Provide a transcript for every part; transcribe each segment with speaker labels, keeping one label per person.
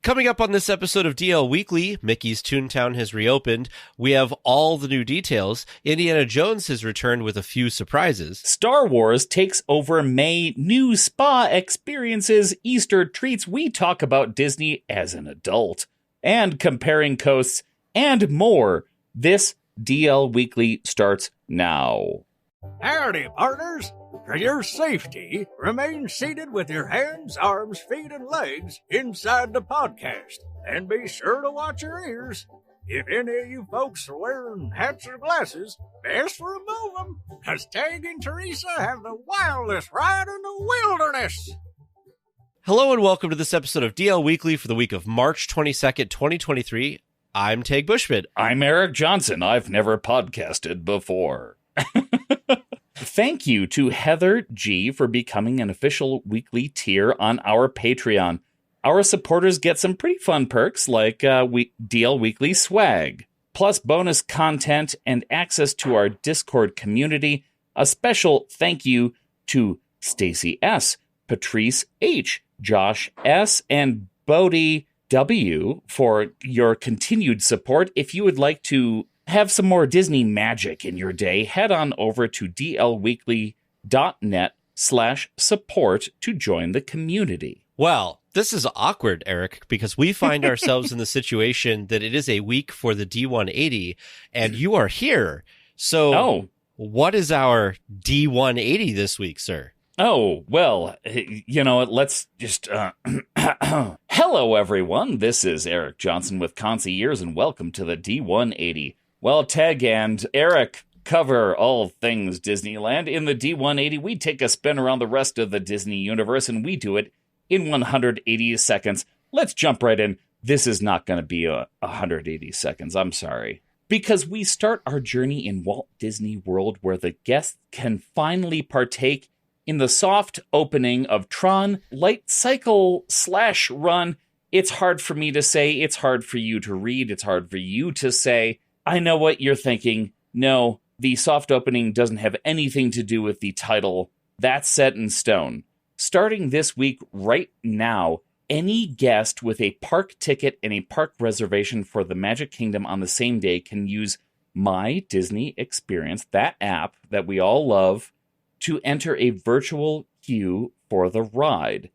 Speaker 1: Coming up on this episode of DL Weekly, Mickey's Toontown has reopened. We have all the new details. Indiana Jones has returned with a few surprises.
Speaker 2: Star Wars takes over May. New spa experiences, Easter treats. We talk about Disney as an adult and comparing coasts and more. This DL Weekly starts now.
Speaker 3: Howdy, partners. For your safety, remain seated with your hands, arms, feet, and legs inside the podcast. And be sure to watch your ears. If any of you folks are wearing hats or glasses, best remove them, because Tag and Teresa have the wildest ride in the wilderness.
Speaker 1: Hello and welcome to this episode of DL Weekly for the week of March 22nd, 2023. I'm Tag Bushman.
Speaker 2: I'm Erik Johnson. I've never podcasted before. Thank you to Heather G. for becoming an official weekly tier on our Patreon. Our supporters get some pretty fun perks like DL Weekly swag, plus bonus content and access to our Discord community. A special thank you to Stacy S., Patrice H., Josh S., and Bodie W. for your continued support. If you would like to have some more Disney magic in your day, head on over to dlweekly.net/support to join the community.
Speaker 1: Well, this is awkward, Erik, because we find ourselves in the situation that it is a week for the D180, and you are here. So, What is our D180 this week, sir?
Speaker 2: Oh, well, let's just... Hello, everyone. This is Erik Johnson with Concy Ears, and welcome to the D180. Well, Tag and Erik cover all things Disneyland. In the D180, we take a spin around the rest of the Disney universe, and we do it in 180 seconds. Let's jump right in. This is not going to be 180 seconds. I'm sorry. Because we start our journey in Walt Disney World, where the guests can finally partake in the soft opening of Tron Light Cycle / Run. It's hard for me to say. It's hard for you to read. It's hard for you to say. I know what you're thinking. No, the soft opening doesn't have anything to do with the title. That's set in stone. Starting this week, right now, any guest with a park ticket and a park reservation for the Magic Kingdom on the same day can use My Disney Experience, that app that we all love, to enter a virtual queue for the ride.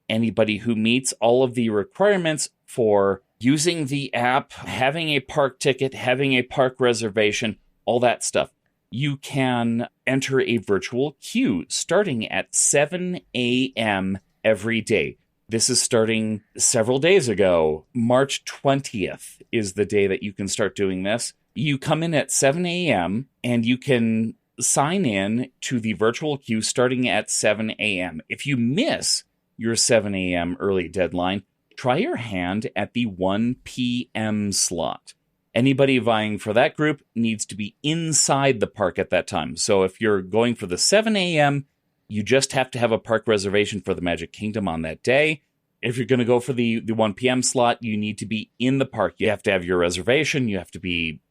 Speaker 2: Anybody who meets all of the requirements for using the app, having a park ticket, having a park reservation, all that stuff, you can enter a virtual queue starting at 7 a.m. every day. This is starting several days ago. March 20th is the day that you can start doing this. You come in at 7 a.m. and you can sign in to the virtual queue starting at 7 a.m. If you miss your 7 a.m. early deadline, try your hand at the 1 p.m. slot. Anybody vying for that group needs to be inside the park at that time. So if you're going for the 7 a.m., you just have to have a park reservation for the Magic Kingdom on that day. If you're going to go for the 1 p.m. slot, you need to be in the park. You have to have your reservation. You have to be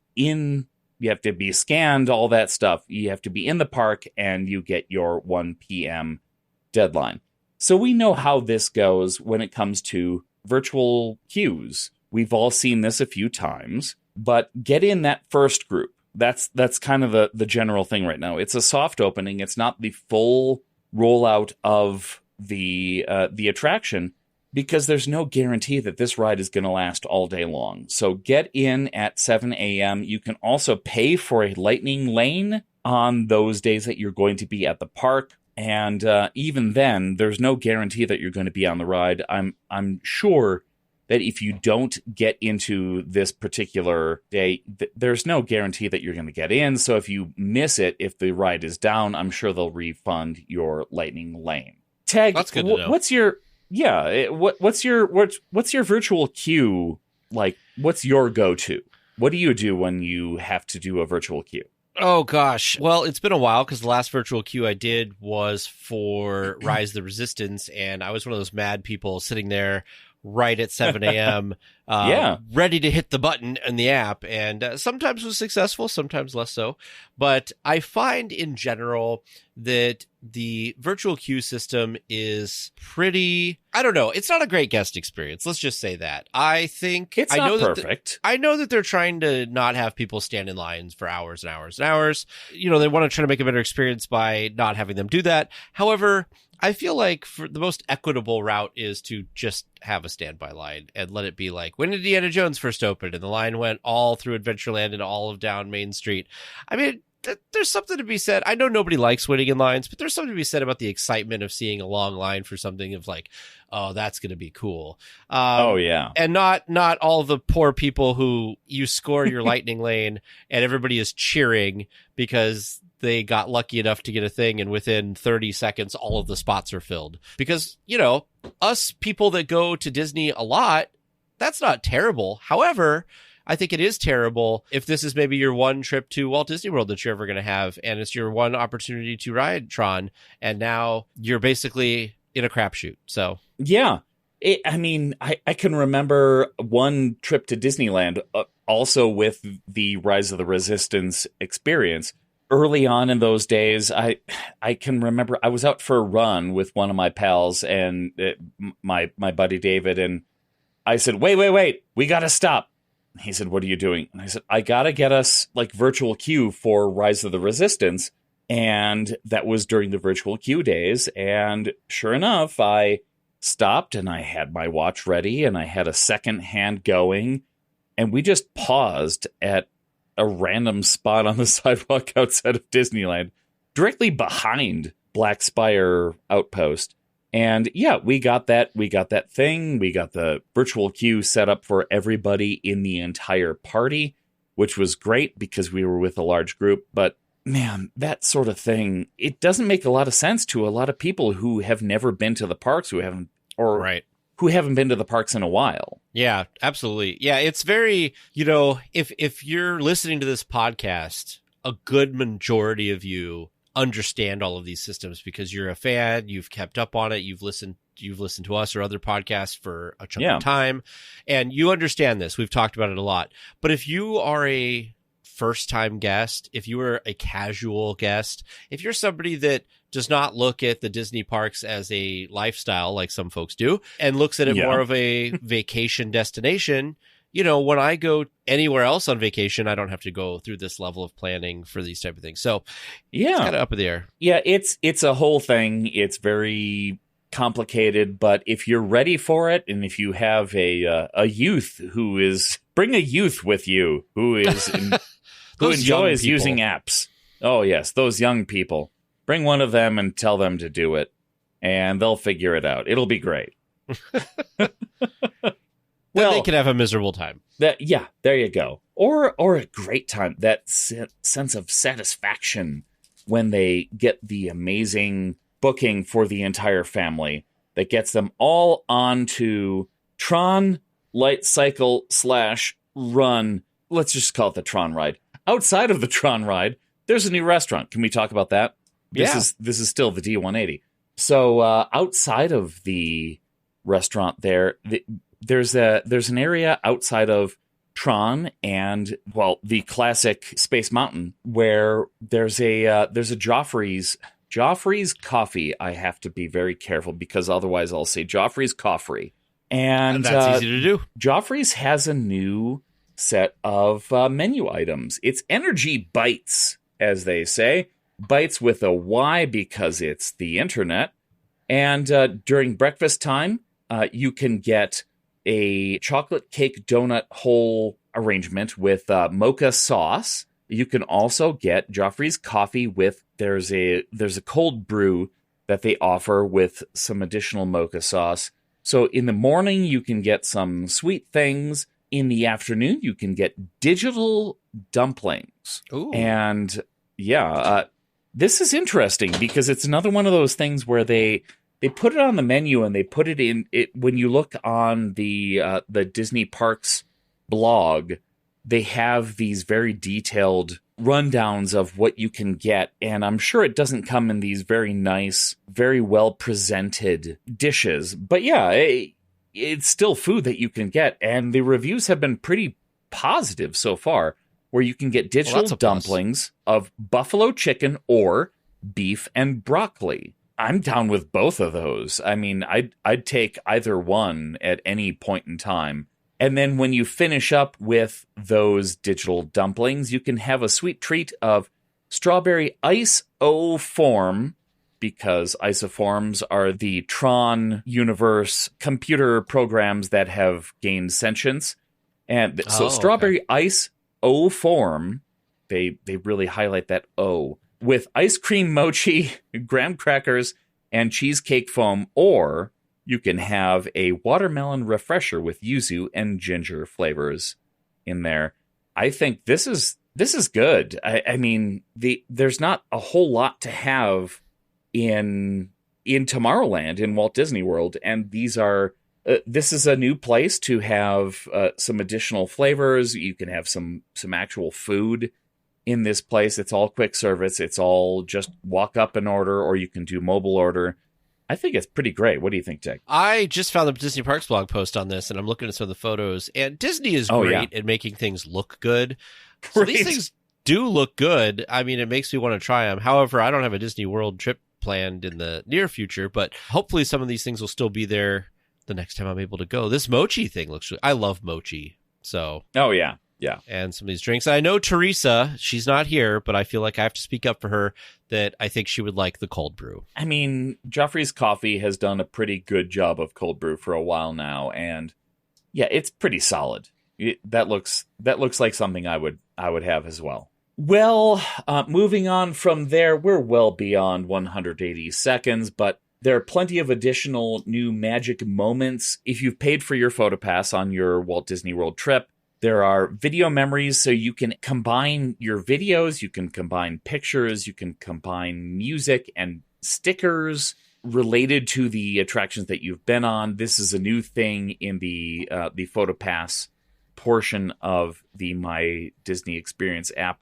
Speaker 2: scanned, all that stuff. You have to be in the park, and you get your 1 p.m. deadline. So we know how this goes when it comes to virtual queues. We've all seen this a few times, but get in that first group. That's kind of the general thing right now. It's a soft opening. It's not the full rollout of the attraction, because there's no guarantee that this ride is going to last all day long. So get in at 7 a.m. You can also pay for a lightning lane on those days that you're going to be at the park. And even then, there's no guarantee that you're going to be on the ride. I'm sure that if you don't get into this particular day, there's no guarantee that you're going to get in. So if you miss it, if the ride is down, I'm sure they'll refund your lightning lane. Tag,
Speaker 1: that's good to know.
Speaker 2: What's your virtual queue like? What's your go-to? What do you do when you have to do a virtual queue?
Speaker 1: Oh, gosh. Well, it's been a while because the last virtual queue I did was for Rise of the Resistance, and I was one of those mad people sitting there right at 7 a.m., ready to hit the button in the app. And sometimes was successful, sometimes less so. But I find in general that the virtual queue system is pretty, I don't know, it's not a great guest experience. Let's just say that. I think
Speaker 2: it's not perfect.
Speaker 1: I know that they're trying to not have people stand in lines for hours and hours and hours. You know, they want to try to make a better experience by not having them do that. However, I feel like for the most equitable route is to just have a standby line and let it be like when Indiana Jones first opened and the line went all through Adventureland and all of down Main Street. I mean, there's something to be said. I know nobody likes waiting in lines, but there's something to be said about the excitement of seeing a long line for something of like, oh, that's going to be cool. And not all the poor people who you score your lightning lane and everybody is cheering because they got lucky enough to get a thing, and within 30 seconds, all of the spots are filled. Because, you know, us people that go to Disney a lot, that's not terrible. However, I think it is terrible if this is maybe your one trip to Walt Disney World that you're ever going to have, and it's your one opportunity to ride Tron, and now you're basically in a crapshoot. So,
Speaker 2: yeah. I can remember one trip to Disneyland, also with the Rise of the Resistance experience. Early on in those days, I can remember I was out for a run with one of my pals and my buddy David, and I said, wait, we got to stop. He said, what are you doing? And I said, I got to get us like virtual queue for Rise of the Resistance. And that was during the virtual queue days. And sure enough, I stopped and I had my watch ready and I had a second hand going. And we just paused at a random spot on the sidewalk outside of Disneyland, directly behind Black Spire Outpost. And yeah, we got that thing. We got the virtual queue set up for everybody in the entire party, which was great because we were with a large group. But man, that sort of thing, it doesn't make a lot of sense to a lot of people who have never been to the parks, who haven't been to the parks in a while.
Speaker 1: Yeah, absolutely. Yeah, it's very, you know, if you're listening to this podcast, a good majority of you understand all of these systems because you're a fan, you've kept up on it, you've listened to us or other podcasts for a chunk of time, and you understand this. We've talked about it a lot. But if you are a first-time guest, if you are a casual guest, if you're somebody that does not look at the Disney parks as a lifestyle like some folks do and looks at it more of a vacation destination, you know, when I go anywhere else on vacation, I don't have to go through this level of planning for these type of things. So it's kind of up in the air.
Speaker 2: Yeah, it's a whole thing. It's very complicated, but if you're ready for it, and if you have a youth bring a youth with you who is who enjoys using apps. Oh yes, those young people. Bring one of them and tell them to do it, and they'll figure it out. It'll be great.
Speaker 1: Well, they can have a miserable time.
Speaker 2: There you go. Or a great time. That sense of satisfaction when they get the amazing booking for the entire family that gets them all onto Tron Light Cycle / Run. Let's just call it the Tron Ride. Outside of the Tron Ride, there's a new restaurant. Can we talk about that? This is still the D180. So outside of the restaurant there's an area outside of Tron and, well, the classic Space Mountain where there's a Joffrey's Coffee. I have to be very careful because otherwise I'll say Joffrey's Coffee. And
Speaker 1: that's easy to do.
Speaker 2: Joffrey's has a new set of menu items. It's Energy Bites, as they say. Bites with a Y because it's the internet. And during breakfast time, you can get a chocolate cake donut hole arrangement with mocha sauce. You can also get Joffrey's Coffee with there's a cold brew that they offer with some additional mocha sauce. So in the morning you can get some sweet things. In the afternoon you can get digital dumplings.
Speaker 1: Ooh.
Speaker 2: And this is interesting because it's another one of those things where they put it on the menu and they put it in it when you look on the Disney Parks blog, they have these very detailed rundowns of what you can get, and I'm sure it doesn't come in these very nice, very well presented dishes. But yeah, it's still food that you can get, and the reviews have been pretty positive so far, where you can get digital dumplings of buffalo chicken or beef and broccoli. I'm down with both of those. I mean, I'd take either one at any point in time. And then when you finish up with those digital dumplings, you can have a sweet treat of strawberry ice-o-form, because isoforms are the Tron universe computer programs that have gained sentience. And so strawberry ice-o-form, they really highlight that O, with ice cream mochi, graham crackers, and cheesecake foam, or you can have a watermelon refresher with yuzu and ginger flavors in there. I think this is good. I mean, there's not a whole lot to have in Tomorrowland, in Walt Disney World, and these are this is a new place to have some additional flavors. You can have some actual food in this place. It's all quick service. It's all just walk up and order, or you can do mobile order. I think it's pretty great. What do you think, Tech?
Speaker 1: I just found the Disney Parks blog post on this, and I'm looking at some of the photos, and Disney is great at making things look good. So these things do look good. I mean, it makes me want to try them. However, I don't have a Disney World trip planned in the near future, but hopefully some of these things will still be there the next time I'm able to go. This mochi thing looks I love mochi. So
Speaker 2: yeah.
Speaker 1: And some of these drinks. I know Teresa, she's not here, but I feel like I have to speak up for her that I think she would like the cold brew.
Speaker 2: I mean, Joffrey's Coffee has done a pretty good job of cold brew for a while now, and yeah, it's pretty solid. That looks like something I would have as well. Well, moving on from there, we're well beyond 180 seconds, but there are plenty of additional new magic moments. If you've paid for your PhotoPass on your Walt Disney World trip, there are video memories, so you can combine your videos, you can combine pictures, you can combine music and stickers related to the attractions that you've been on. This is a new thing in the PhotoPass portion of the My Disney Experience app,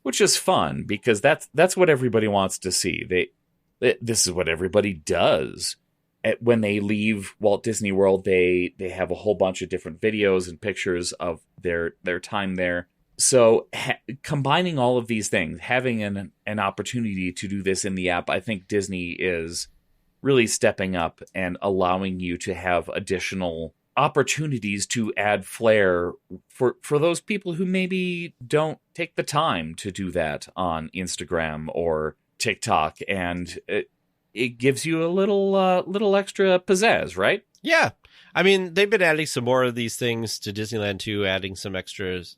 Speaker 2: which is fun because that's what everybody wants to see. This is what everybody does. When they leave Walt Disney World, they have a whole bunch of different videos and pictures of their time there. So combining all of these things, having an opportunity to do this in the app, I think Disney is really stepping up and allowing you to have additional opportunities to add flair for those people who maybe don't take the time to do that on Instagram or TikTok, and it gives you a little extra pizzazz, right?
Speaker 1: Yeah. I mean, they've been adding some more of these things to Disneyland too, adding some extras,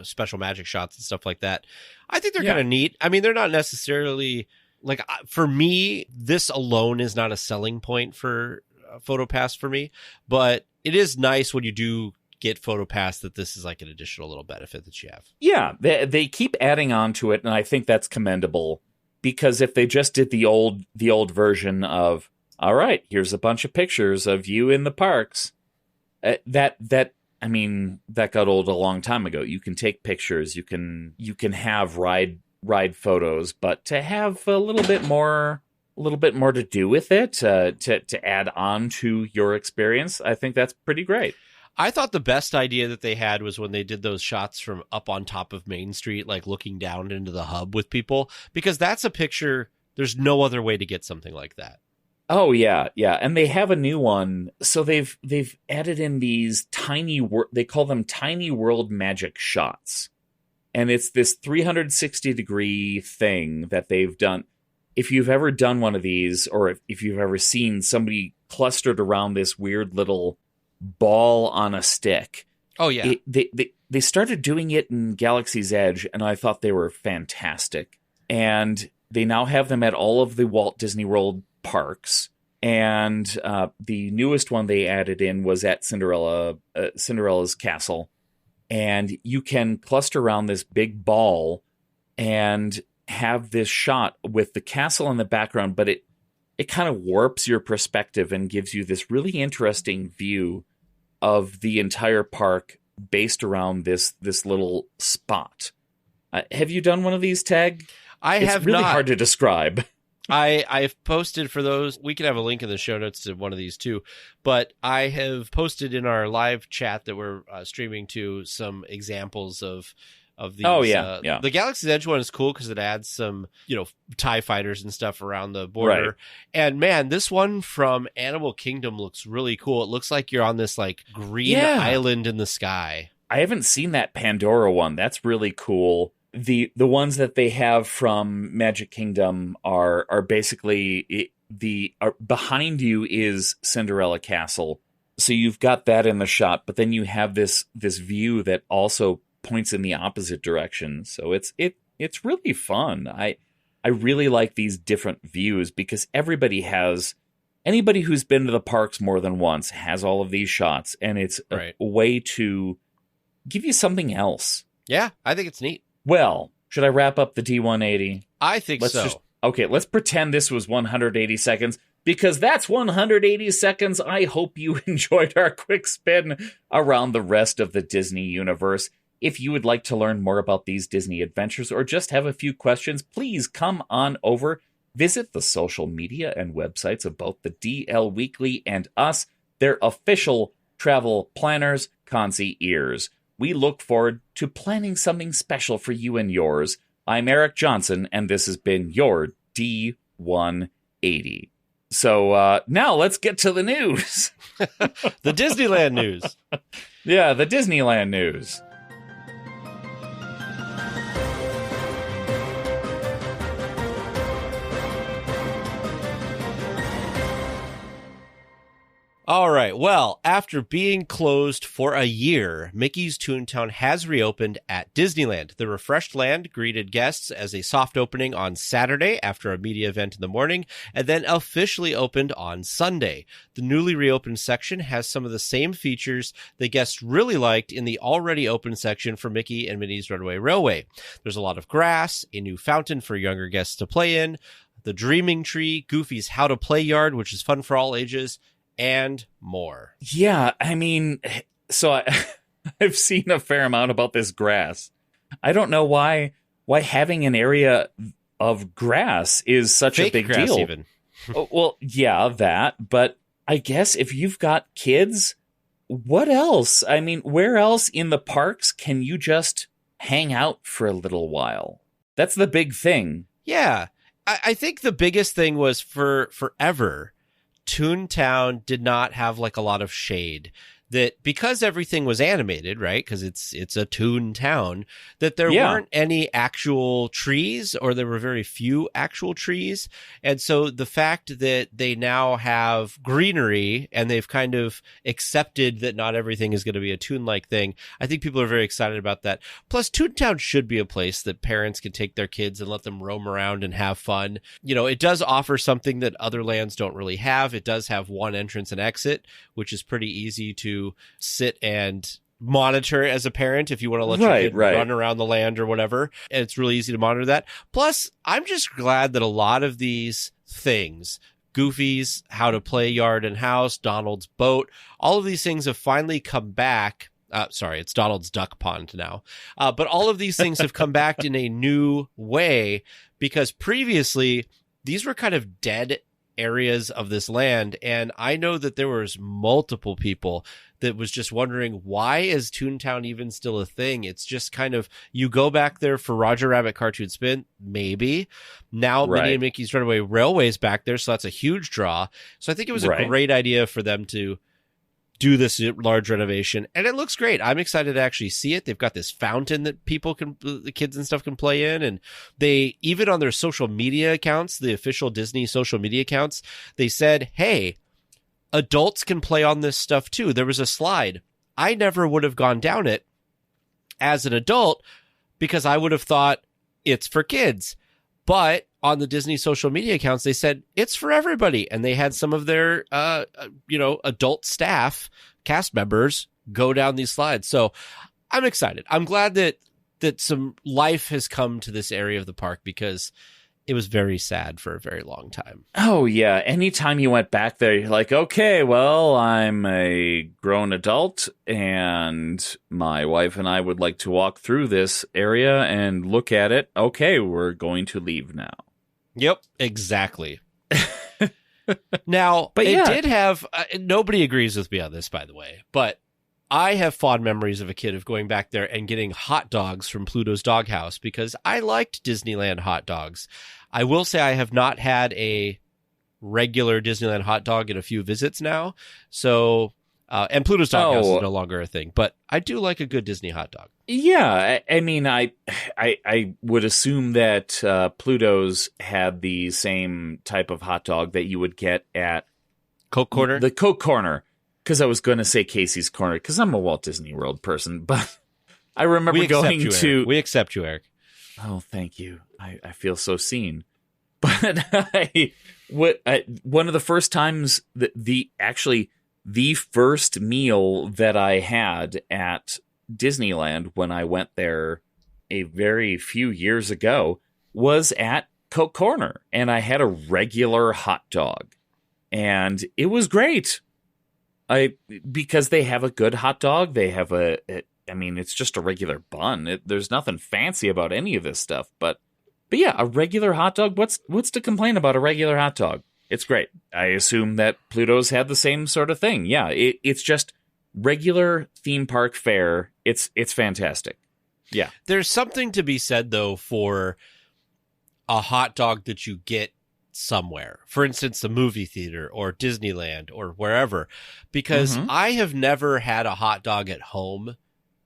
Speaker 1: special magic shots and stuff like that. I think they're kind of neat. I mean, they're not necessarily like, for me, this alone is not a selling point for PhotoPass for me, but it is nice when you do get PhotoPass that this is like an additional little benefit that you have.
Speaker 2: Yeah, they keep adding on to it, and I think that's commendable. Because if they just did the old version of, all right, here's a bunch of pictures of you in the parks, that got old a long time ago. You can take pictures, you can have ride photos, but to have a little bit more to do with it, to add on to your experience, I think that's pretty great.
Speaker 1: I thought the best idea that they had was when they did those shots from up on top of Main Street, like looking down into the hub with people, because that's a picture. There's no other way to get something like that.
Speaker 2: Oh, yeah. And they have a new one. So they've added in these they call them tiny world magic shots. And it's this 360-degree thing that they've done. If you've ever done one of these, or if you've ever seen somebody clustered around this weird little ball on a stick.
Speaker 1: Oh, yeah.
Speaker 2: They started doing it in Galaxy's Edge, and I thought they were fantastic. And they now have them at all of the Walt Disney World parks. And the newest one they added in was at Cinderella's castle. And you can cluster around this big ball and have this shot with the castle in the background, but it kind of warps your perspective and gives you this really interesting view of the entire park based around this little spot. Have you done one of these, Tag?
Speaker 1: I have
Speaker 2: It's really
Speaker 1: not.
Speaker 2: hard to describe.
Speaker 1: I've posted for those. We can have a link in the show notes to one of these too. But I have posted in our live chat that we're streaming to some examples of these.
Speaker 2: Oh, yeah.
Speaker 1: The Galaxy's Edge one is cool because it adds some, TIE fighters and stuff around the border.
Speaker 2: Right.
Speaker 1: And man, this one from Animal Kingdom looks really cool. It looks like you're on this like green island in the sky.
Speaker 2: I haven't seen that Pandora one. That's really cool. The ones that they have from Magic Kingdom are basically behind you is Cinderella Castle. So you've got that in the shot, but then you have this view that also points in the opposite direction. So it's really fun. I really like these different views because anybody who's been to the parks more than once has all of these shots, and it's a way to give you something else.
Speaker 1: Yeah, I think it's neat.
Speaker 2: Well, should I wrap up the D180?
Speaker 1: I think so.
Speaker 2: Let's pretend this was 180 seconds, because that's 180 seconds. I hope you enjoyed our quick spin around the rest of the Disney universe. If you would like to learn more about these Disney adventures or just have a few questions, please come on over. Visit the social media and websites of both the DL Weekly and us, their official travel planners, Concy Ears. We look forward to planning something special for you and yours. I'm Erik Johnson, and this has been your D180. So now let's get to the news.
Speaker 1: The Disneyland news.
Speaker 2: Yeah, the Disneyland news.
Speaker 1: All right. Well, after being closed for a year, Mickey's Toontown has reopened at Disneyland. The refreshed land greeted guests as a soft opening on Saturday after a media event in the morning, and then officially opened on Sunday. The newly reopened section has some of the same features the guests really liked in the already open section for Mickey and Minnie's Runaway Railway. There's a lot of grass, a new fountain for younger guests to play in, the Dreaming Tree, Goofy's How to Play Yard, which is fun for all ages, and more.
Speaker 2: Yeah, I mean, so I've seen a fair amount about this grass. I don't know why having an area of grass is such
Speaker 1: Fake
Speaker 2: a big
Speaker 1: grass
Speaker 2: deal.
Speaker 1: Even.
Speaker 2: Well, yeah, that. But I guess if you've got kids, what else? I mean, where else in the parks can you just hang out for a little while? That's the big thing.
Speaker 1: Yeah, I think the biggest thing was forever, Toontown did not have like a lot of shade. That because everything was animated, right? Because it's a Toontown, that there weren't any actual trees, or there were very few actual trees. And so the fact that they now have greenery and they've kind of accepted that not everything is going to be a Toon-like thing, I think people are very excited about that. Plus, Toontown should be a place that parents can take their kids and let them roam around and have fun. It does offer something that other lands don't really have. It does have one entrance and exit, which is pretty easy to sit and monitor as a parent if you want to let your kid run around the land or whatever. And it's really easy to monitor that. Plus, I'm just glad that a lot of these things, Goofy's How to Play Yard and House, Donald's Boat, all of these things have finally come back. Sorry, it's Donald's Duck Pond now. But all of these things have come back in a new way, because previously these were kind of dead areas of this land. And I know that there was multiple people that was just wondering, why is Toontown even still a thing? It's just kind of, you go back there for Roger Rabbit Cartoon Spin, maybe. Now Minnie and Mickey's Runaway Railway is back there, so that's a huge draw. So I think it was a great idea for them to do this large renovation, and it looks great. I'm excited to actually see it. They've got this fountain that the kids and stuff can play in, and they, even on their social media accounts, the official Disney social media accounts, they said, hey, adults can play on this stuff too. There was a slide. I never would have gone down it as an adult because I would have thought it's for kids. But on the Disney social media accounts, they said it's for everybody. And they had some of their, adult staff, cast members, go down these slides. So I'm excited. I'm glad that some life has come to this area of the park, because it was very sad for a very long time.
Speaker 2: Oh, yeah. Anytime you went back there, you're like, okay, well, I'm a grown adult and my wife and I would like to walk through this area and look at it. Okay, we're going to leave now.
Speaker 1: Yep, exactly. Now, but it did have, nobody agrees with me on this, by the way, but I have fond memories of a kid of going back there and getting hot dogs from Pluto's Doghouse because I liked Disneyland hot dogs. I will say I have not had a regular Disneyland hot dog in a few visits now. So, and Pluto's Doghouse is no longer a thing, but I do like a good Disney hot dog.
Speaker 2: Yeah, I mean, I would assume that Pluto's had the same type of hot dog that you would get at
Speaker 1: Coke Corner?
Speaker 2: The Coke Corner, because I was going to say Casey's Corner, because I'm a Walt Disney World person, but I remember going to...
Speaker 1: We accept you, Eric.
Speaker 2: Oh, thank you. I feel so seen. But one of the first times, the first meal that I had at Disneyland when I went there a very few years ago was at Coke Corner, and I had a regular hot dog, and it was great. Because they have a good hot dog. They have it's just a regular bun. There's nothing fancy about any of this stuff, but yeah, a regular hot dog. What's to complain about a regular hot dog? It's great. I assume that Pluto's had the same sort of thing. Yeah, it's just regular theme park fare. It's fantastic. Yeah.
Speaker 1: There's something to be said, though, for a hot dog that you get somewhere. For instance, the movie theater or Disneyland or wherever. Because I have never had a hot dog at home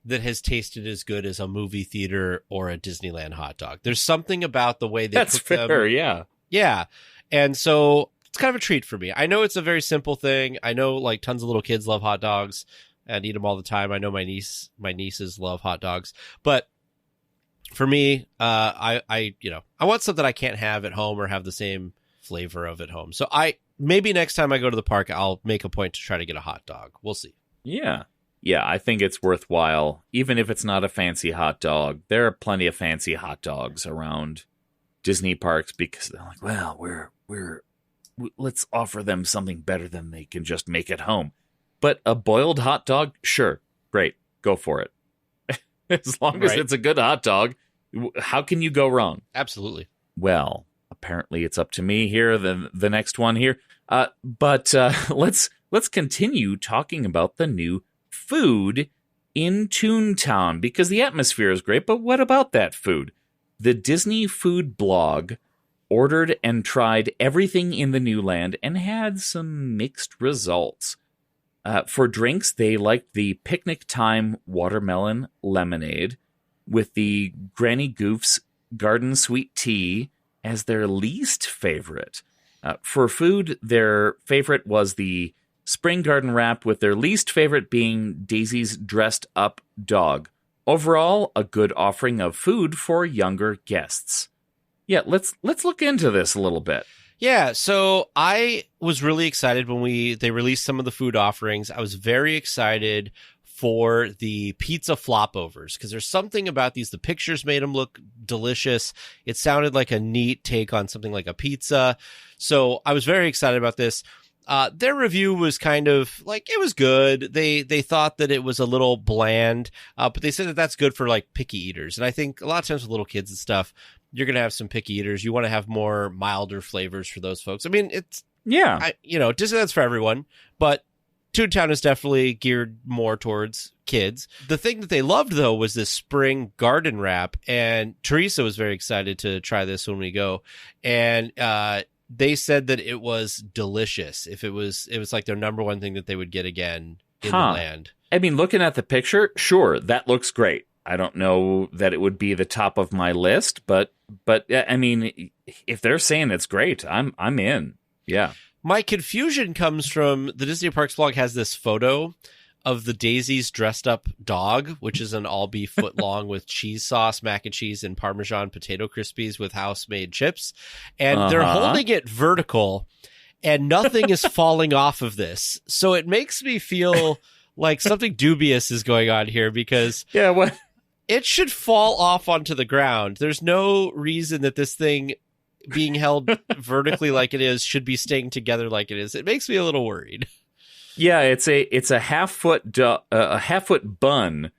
Speaker 1: that has tasted as good as a movie theater or a Disneyland hot dog. There's something about the way they cook them. That's fair,
Speaker 2: yeah.
Speaker 1: Yeah. And so it's kind of a treat for me. I know it's a very simple thing. I know like tons of little kids love hot dogs and eat them all the time. I know my nieces love hot dogs, but for me, I want something I can't have at home or have the same flavor of at home. So maybe next time I go to the park, I'll make a point to try to get a hot dog. We'll see.
Speaker 2: Yeah. Yeah, I think it's worthwhile. Even if it's not a fancy hot dog, there are plenty of fancy hot dogs around Disney parks because they're like, well, let's offer them something better than they can just make at home. But a boiled hot dog, sure, great, go for it. As long as it's a good hot dog, how can you go wrong?
Speaker 1: Absolutely.
Speaker 2: Well, apparently it's up to me here, the next one here. But let's continue talking about the new food in Toontown, because the atmosphere is great, but what about that food? The Disney food blog ordered and tried everything in the new land and had some mixed results. For drinks, they liked the Picnic Time Watermelon Lemonade with the Granny Goof's Garden Sweet Tea as their least favorite. For food, their favorite was the Spring Garden Wrap, with their least favorite being Daisy's Dressed Up Dog. Overall, a good offering of food for younger guests. Yeah, let's look into this a little bit.
Speaker 1: Yeah, so I was really excited when they released some of the food offerings. I was very excited for the pizza flopovers because there's something about these. The pictures made them look delicious. It sounded like a neat take on something like a pizza. So I was very excited about this. Their review was kind of like, it was good. They thought that it was a little bland, but they said that that's good for like picky eaters. And I think a lot of times with little kids and stuff, you're going to have some picky eaters. You want to have more milder flavors for those folks. I mean, Disneyland's for everyone, but Toontown is definitely geared more towards kids. The thing that they loved, though, was this spring garden wrap. And Teresa was very excited to try this when we go. And, they said that it was delicious. If it was like their number one thing that they would get again in the land.
Speaker 2: I mean, looking at the picture, sure, that looks great. I don't know that it would be the top of my list, but I mean, if they're saying it's great, I'm in. Yeah.
Speaker 1: My confusion comes from the Disney Parks blog has this photo of the Daisy's Dressed Up Dog, which is an all-beef foot long with cheese sauce, mac and cheese, and Parmesan potato Crispies with house-made chips. And they're holding it vertical, and nothing is falling off of this. So it makes me feel like something dubious is going on here because it should fall off onto the ground. There's no reason that this thing being held vertically like it is should be staying together like it is. It makes me a little worried.
Speaker 2: Yeah, it's a half foot bun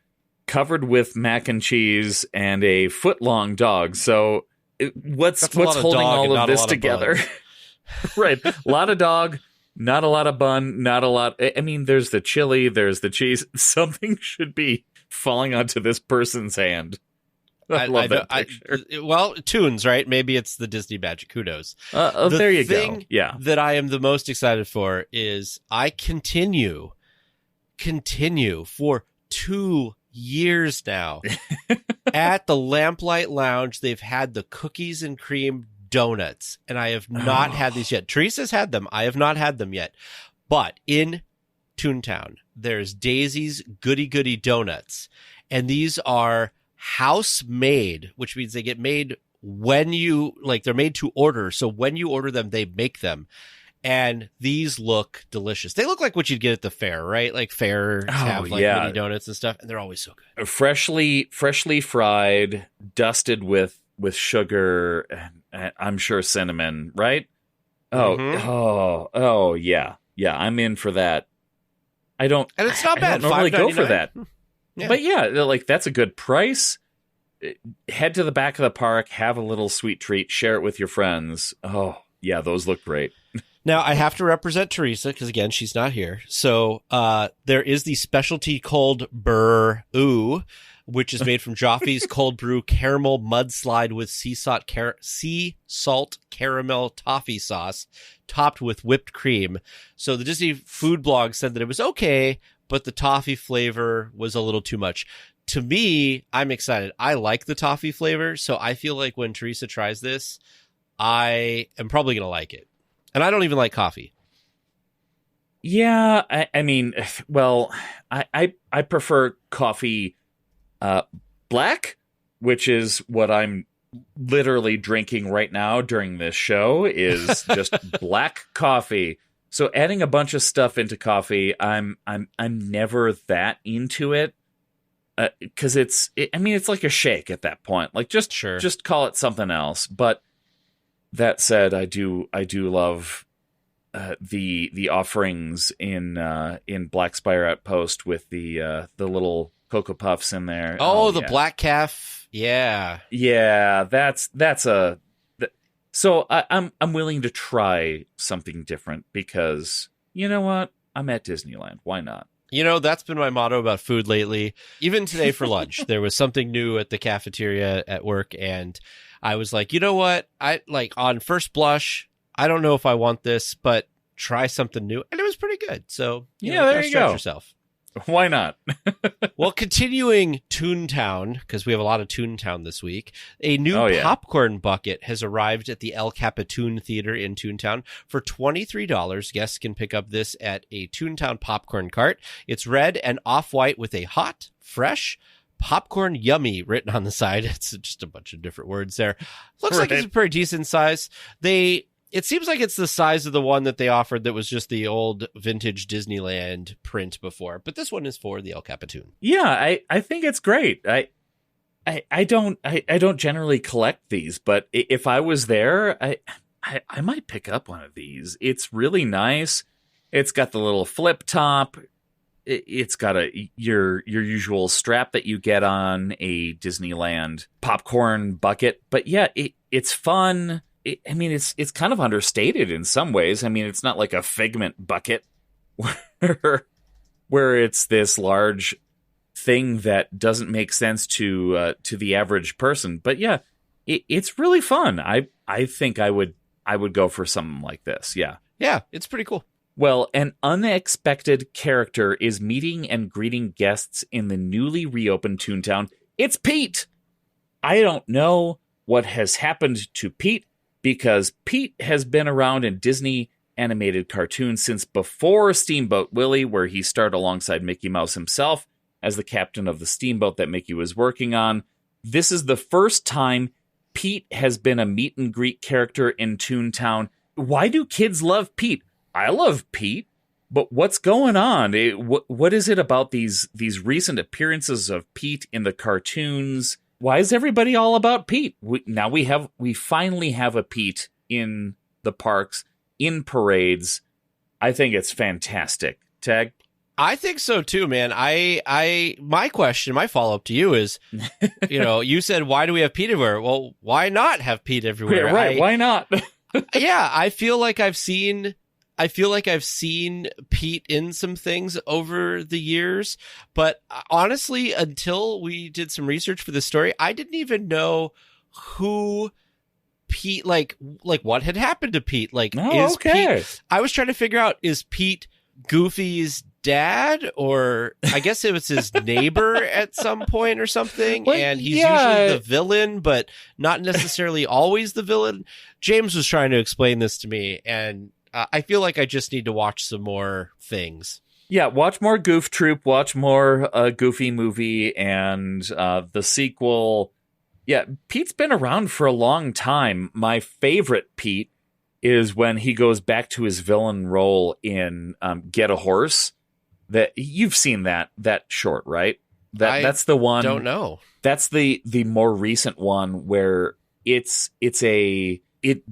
Speaker 2: covered with mac and cheese and a foot long dog. So what's holding all of this together? Right. A lot of dog, not a lot of bun, not a lot. I mean, there's the chili, there's the cheese. Something should be falling onto this person's hand. I love that picture.
Speaker 1: Well, tunes, right? Maybe it's the Disney magic. Who knows?
Speaker 2: There you go. Yeah.
Speaker 1: That I am the most excited for is I continue for 2 years now at the Lamplight Lounge. They've had the cookies and cream donuts, and I have not had these yet. Teresa's had them. I have not had them yet. But in Toontown, there's Daisy's Goody Goody Donuts, and these are house made, which means they get made when you, like, they're made to order. So when you order them, they make them. And these look delicious. They look like what you'd get at the fair, right? Like fairs have like mini donuts and stuff, and they're always so good.
Speaker 2: Freshly fried, dusted with sugar, and I'm sure cinnamon, right? Oh, yeah. I'm in for that. And
Speaker 1: it's not bad.
Speaker 2: I don't normally go for that.
Speaker 1: Yeah.
Speaker 2: But yeah, like that's a good price. Head to the back of the park, have a little sweet treat, share it with your friends. Oh, yeah, those look great.
Speaker 1: Now, I have to represent Teresa because, again, she's not here. So there is the specialty cold brew, which is made from Joffy's Cold Brew Caramel Mudslide with sea salt caramel toffee sauce topped with whipped cream. So the Disney food blog said that it was okay, but the toffee flavor was a little too much. To me, I'm excited. I like the toffee flavor, so I feel like when Teresa tries this, I am probably going to like it. And I don't even like coffee.
Speaker 2: Yeah, I mean, well, I prefer coffee black, which is what I'm literally drinking right now during this show, is just black coffee. So adding a bunch of stuff into coffee, I'm never that into it, because it's like a shake at that point. Like just call it something else. But that said, I do love the offerings in Black Spire Outpost with the little Cocoa Puffs in there.
Speaker 1: Oh, the Black Calf, yeah.
Speaker 2: That's so I'm willing to try something different because you know what? I'm at Disneyland. Why not?
Speaker 1: You know, that's been my motto about food lately. Even today for lunch, there was something new at the cafeteria at work, and I was like, you know what? I like on first blush, I don't know if I want this, but try something new, and it was pretty good. So
Speaker 2: there you go.
Speaker 1: Yourself.
Speaker 2: Why not?
Speaker 1: Well, continuing Toontown, because we have a lot of Toontown this week, a new popcorn bucket has arrived at the El Capitan Theater in Toontown. For $23, guests can pick up this at a Toontown popcorn cart. It's red and off-white with a hot, fresh, popcorn yummy written on the side. It's just a bunch of different words there. Looks like it's a pretty decent size. It seems like it's the size of the one that they offered that was just the old vintage Disneyland print before. But this one is for the El Capitan.
Speaker 2: Yeah, I think it's great. I don't generally collect these, but if I was there, I might pick up one of these. It's really nice. It's got the little flip top. It's got your usual strap that you get on a Disneyland popcorn bucket. But yeah, it's fun. It's kind of understated in some ways. I mean, it's not like a Figment bucket where it's this large thing that doesn't make sense to the average person. But yeah, it's really fun. I think I would go for something like this. Yeah.
Speaker 1: Yeah, it's pretty cool.
Speaker 2: Well, an unexpected character is meeting and greeting guests in the newly reopened Toontown. It's Pete. I don't know what has happened to Pete, because Pete has been around in Disney animated cartoons since before Steamboat Willie, where he starred alongside Mickey Mouse himself as the captain of the steamboat that Mickey was working on. This is the first time Pete has been a meet and greet character in Toontown. Why do kids love Pete? I love Pete, but what's going on? What is it about these recent appearances of Pete in the cartoons? Why is everybody all about Pete? We finally have a Pete in the parks, in parades. I think it's fantastic. Tag?
Speaker 1: I think so too, man. My follow-up to you is, you said, why do we have Pete everywhere? Well, why not have Pete everywhere?
Speaker 2: Yeah, right. Why not?
Speaker 1: Yeah, I feel like I've seen Pete in some things over the years, but honestly, until we did some research for this story, I didn't even know who Pete, like what had happened to Pete. Like, Pete, I was trying to figure out, is Pete Goofy's dad, or I guess it was his neighbor at some point or something, and he's usually the villain, but not necessarily always the villain. James was trying to explain this to me, and I feel like I just need to watch some more things.
Speaker 2: Yeah, watch more Goof Troop, watch more Goofy movie, and the sequel. Yeah, Pete's been around for a long time. My favorite Pete is when he goes back to his villain role in Get a Horse. That you've seen that short, right? That's the one.
Speaker 1: Don't know.
Speaker 2: That's the more recent one where it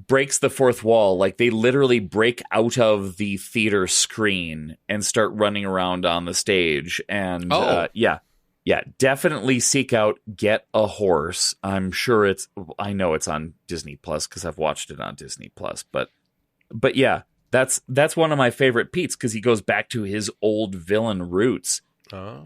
Speaker 2: breaks the fourth wall. Like, they literally break out of the theater screen and start running around on the stage. And yeah, definitely seek out Get a Horse. I'm sure I know it's on Disney Plus because I've watched it on Disney Plus. But yeah, that's one of my favorite Pete's because he goes back to his old villain roots.
Speaker 1: Oh.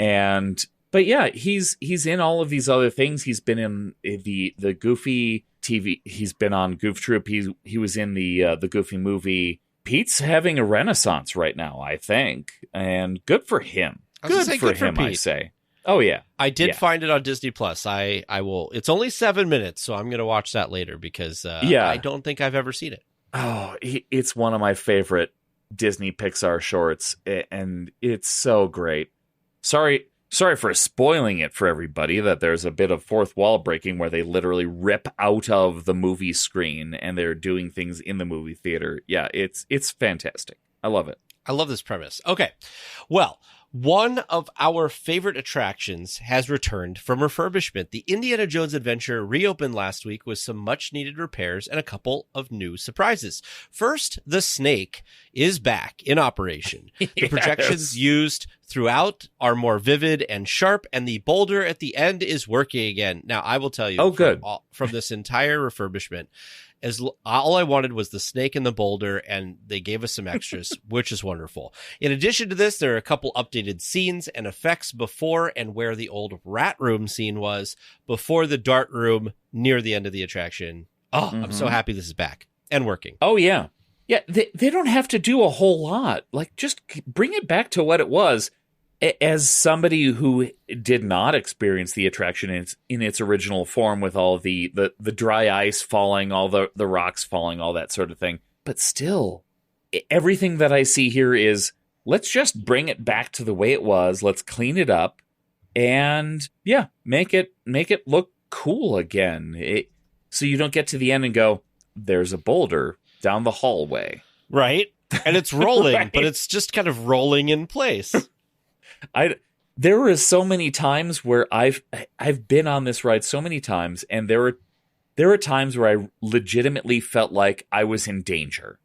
Speaker 2: But yeah, he's in all of these other things. He's been in the Goofy TV. He's been on Goof Troop. He was in the Goofy movie. Pete's having a renaissance right now, I think, and good for him. Good for him, I say. Oh yeah,
Speaker 1: I did find it on Disney Plus. I will. It's only 7 minutes, so I'm going to watch that later because I don't think I've ever seen it.
Speaker 2: Oh, it's one of my favorite Disney Pixar shorts, and it's so great. Sorry for spoiling it for everybody, that there's a bit of fourth wall breaking where they literally rip out of the movie screen and they're doing things in the movie theater. Yeah, it's fantastic. I love it.
Speaker 1: I love this premise. Okay, well, one of our favorite attractions has returned from refurbishment. The Indiana Jones Adventure reopened last week with some much-needed repairs and a couple of new surprises. First, the snake is back in operation. The projections used throughout are more vivid and sharp, and the boulder at the end is working again. Now, I will tell you, from this entire refurbishment, all I wanted was the snake and the boulder, and they gave us some extras, which is wonderful. In addition to this, there are a couple updated scenes and effects before and where the old rat room scene was before the dart room near the end of the attraction. Oh, I'm so happy this is back and working.
Speaker 2: Oh, yeah. Yeah, they don't have to do a whole lot. Like, just bring it back to what it was. As somebody who did not experience the attraction in its original form, with all the dry ice falling, all the rocks falling, all that sort of thing, but still, everything that I see here is, let's just bring it back to the way it was. Let's clean it up, and yeah, make it look cool again. So you don't get to the end and go, "There's a boulder down the hallway,"
Speaker 1: right? And it's rolling, right? But it's just kind of rolling in place.
Speaker 2: There were so many times where I've been on this ride so many times, and there were times where I legitimately felt like I was in danger.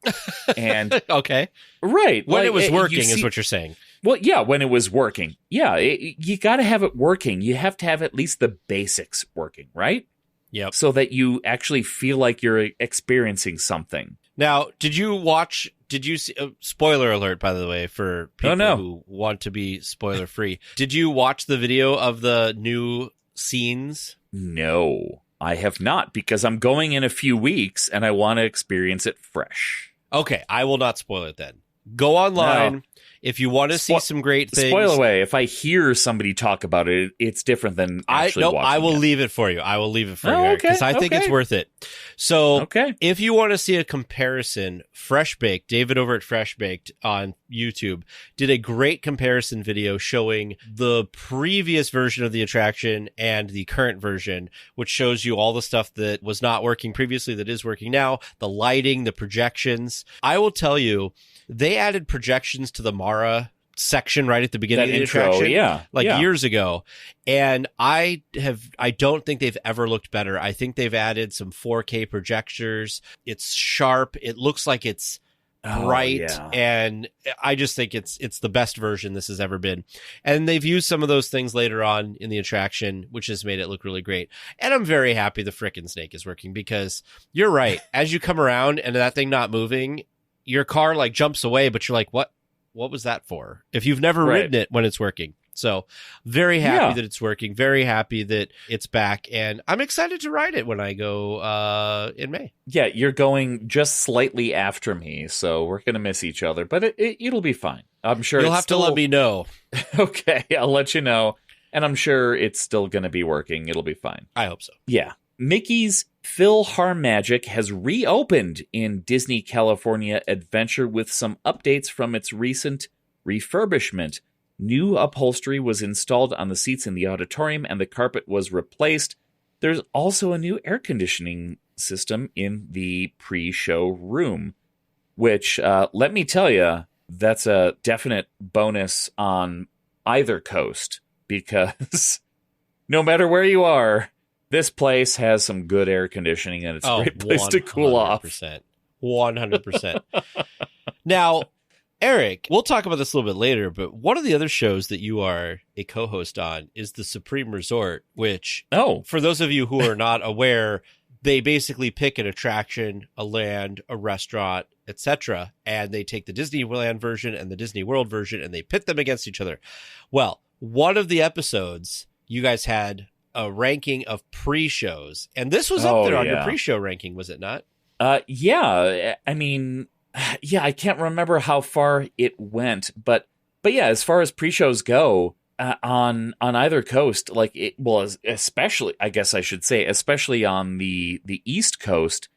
Speaker 2: And
Speaker 1: okay,
Speaker 2: right,
Speaker 1: when it was working is what you're saying.
Speaker 2: Well, yeah, when it was working, yeah, you got to have it working. You have to have at least the basics working, right?
Speaker 1: Yep.
Speaker 2: So that you actually feel like you're experiencing something.
Speaker 1: Now, did you see, spoiler alert, by the way, for people who want to be spoiler free. Did you watch the video of the new scenes?
Speaker 2: No, I have not, because I'm going in a few weeks and I want to experience it fresh.
Speaker 1: Okay, I will not spoil it then. Go online. No. If you want to see some great things.
Speaker 2: Spoil away. If I hear somebody talk about it, it's different than actually watching
Speaker 1: I will leave it for you. I will leave it for you, because I think it's worth it. So if you want to see a comparison, Fresh Baked, David over at Fresh Baked on YouTube did a great comparison video showing the previous version of the attraction and the current version, which shows you all the stuff that was not working previously that is working now, the lighting, the projections. I will tell you, they added projections to the Mara section right at the beginning of the attraction, years ago, and I don't think they've ever looked better. I think they've added some 4K projectors. It's sharp. It looks like it's bright, and I just think it's the best version this has ever been. And they've used some of those things later on in the attraction, which has made it look really great. And I'm very happy the frickin' snake is working, because you're right. As you come around and that thing not moving, your car like jumps away, but you're like, what was that for? If you've never ridden it when it's working. So very happy that it's working. Very happy that it's back. And I'm excited to ride it when I go in May.
Speaker 2: Yeah, you're going just slightly after me, so we're going to miss each other. But it'll be fine. I'm sure
Speaker 1: you'll have to let me know.
Speaker 2: Okay, I'll let you know. And I'm sure it's still going to be working. It'll be fine.
Speaker 1: I hope so.
Speaker 2: Yeah. Mickey's PhilharMagic has reopened in Disney California Adventure with some updates from its recent refurbishment. New upholstery was installed on the seats in the auditorium, and the carpet was replaced. There's also a new air conditioning system in the pre-show room, which, let me tell you, that's a definite bonus on either coast, because no matter where you are, this place has some good air conditioning, and it's a great place to cool off.
Speaker 1: 100%. Now, Eric, we'll talk about this a little bit later, but one of the other shows that you are a co-host on is the Supreme Resort, which, for those of you who are not aware, they basically pick an attraction, a land, a restaurant, etc., and they take the Disneyland version and the Disney World version, and they pit them against each other. Well, one of the episodes, you guys had a ranking of pre-shows, and this was up there on your pre-show ranking, was it not?
Speaker 2: Yeah, I mean... Yeah, I can't remember how far it went, but yeah, as far as pre-shows go, on either coast, like especially, I guess I should say, especially on the East Coast,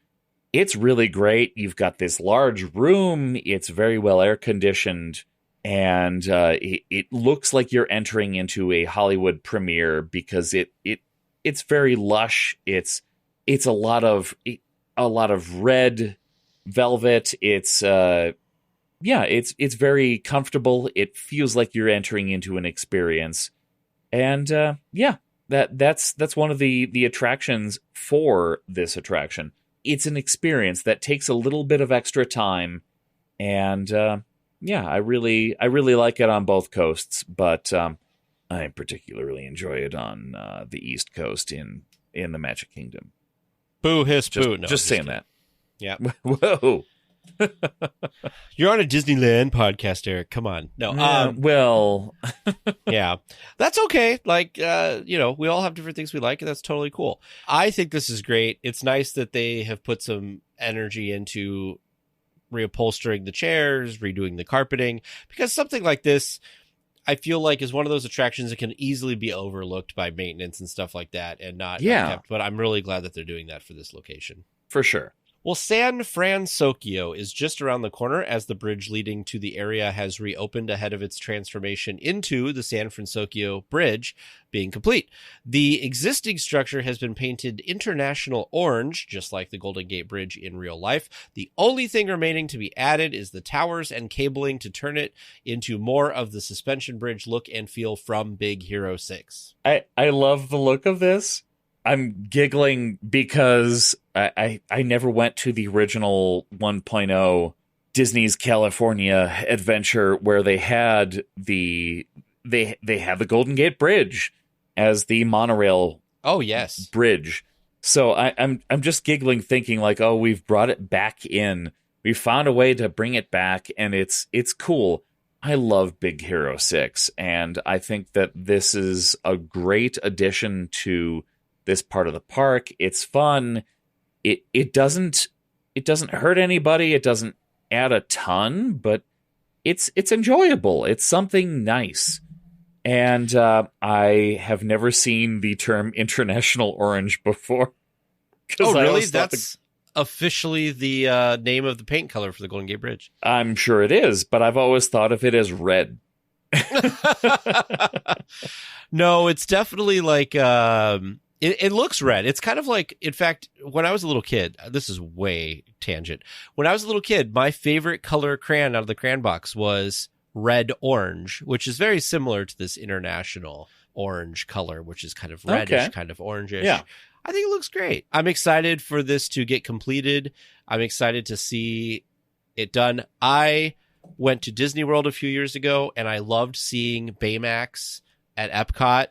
Speaker 2: it's really great. You've got this large room; it's very well air conditioned, and it looks like you're entering into a Hollywood premiere, because it's very lush. It's a lot of red velvet. It's very comfortable. It feels like you're entering into an experience, and that's one of the attractions for this attraction. It's an experience that takes a little bit of extra time, and I really like it on both coasts, but I particularly enjoy it on the East Coast in the Magic Kingdom.
Speaker 1: Boo hiss boo.
Speaker 2: No, just saying that.
Speaker 1: Yeah.
Speaker 2: Whoa.
Speaker 1: You're on a Disneyland podcast, Eric. Come on. No.
Speaker 2: Well.
Speaker 1: Yeah. That's okay. Like, we all have different things we like, and that's totally cool. I think this is great. It's nice that they have put some energy into reupholstering the chairs, redoing the carpeting, because something like this, I feel like, is one of those attractions that can easily be overlooked by maintenance and stuff like that, and not kept. But I'm really glad that they're doing that for this location.
Speaker 2: For sure.
Speaker 1: Well, San Francisco is just around the corner, as the bridge leading to the area has reopened ahead of its transformation into the San Francisco Bridge being complete. The existing structure has been painted international orange, just like the Golden Gate Bridge in real life. The only thing remaining to be added is the towers and cabling to turn it into more of the suspension bridge look and feel from Big Hero 6.
Speaker 2: I love the look of this. I'm giggling because I never went to the original 1.0 Disney's California Adventure, where they had the Golden Gate Bridge as the monorail.
Speaker 1: Oh yes,
Speaker 2: bridge. So I'm just giggling, thinking like, oh, we've brought it back in. We found a way to bring it back, and it's cool. I love Big Hero 6, and I think that this is a great addition to this part of the park. It's fun. It doesn't hurt anybody. It doesn't add a ton, but it's enjoyable. It's something nice. And I have never seen the term international orange before.
Speaker 1: Oh, really? That's officially the name of the paint color for the Golden Gate Bridge.
Speaker 2: I'm sure it is, but I've always thought of it as red.
Speaker 1: No, it's definitely like... It looks red. It's kind of like, in fact, when I was a little kid, this is way tangent. When I was a little kid, my favorite color crayon out of the crayon box was red orange, which is very similar to this international orange color, which is kind of reddish, kind of orangish.
Speaker 2: Yeah.
Speaker 1: I think it looks great. I'm excited for this to get completed. I'm excited to see it done. I went to Disney World a few years ago, and I loved seeing Baymax at Epcot.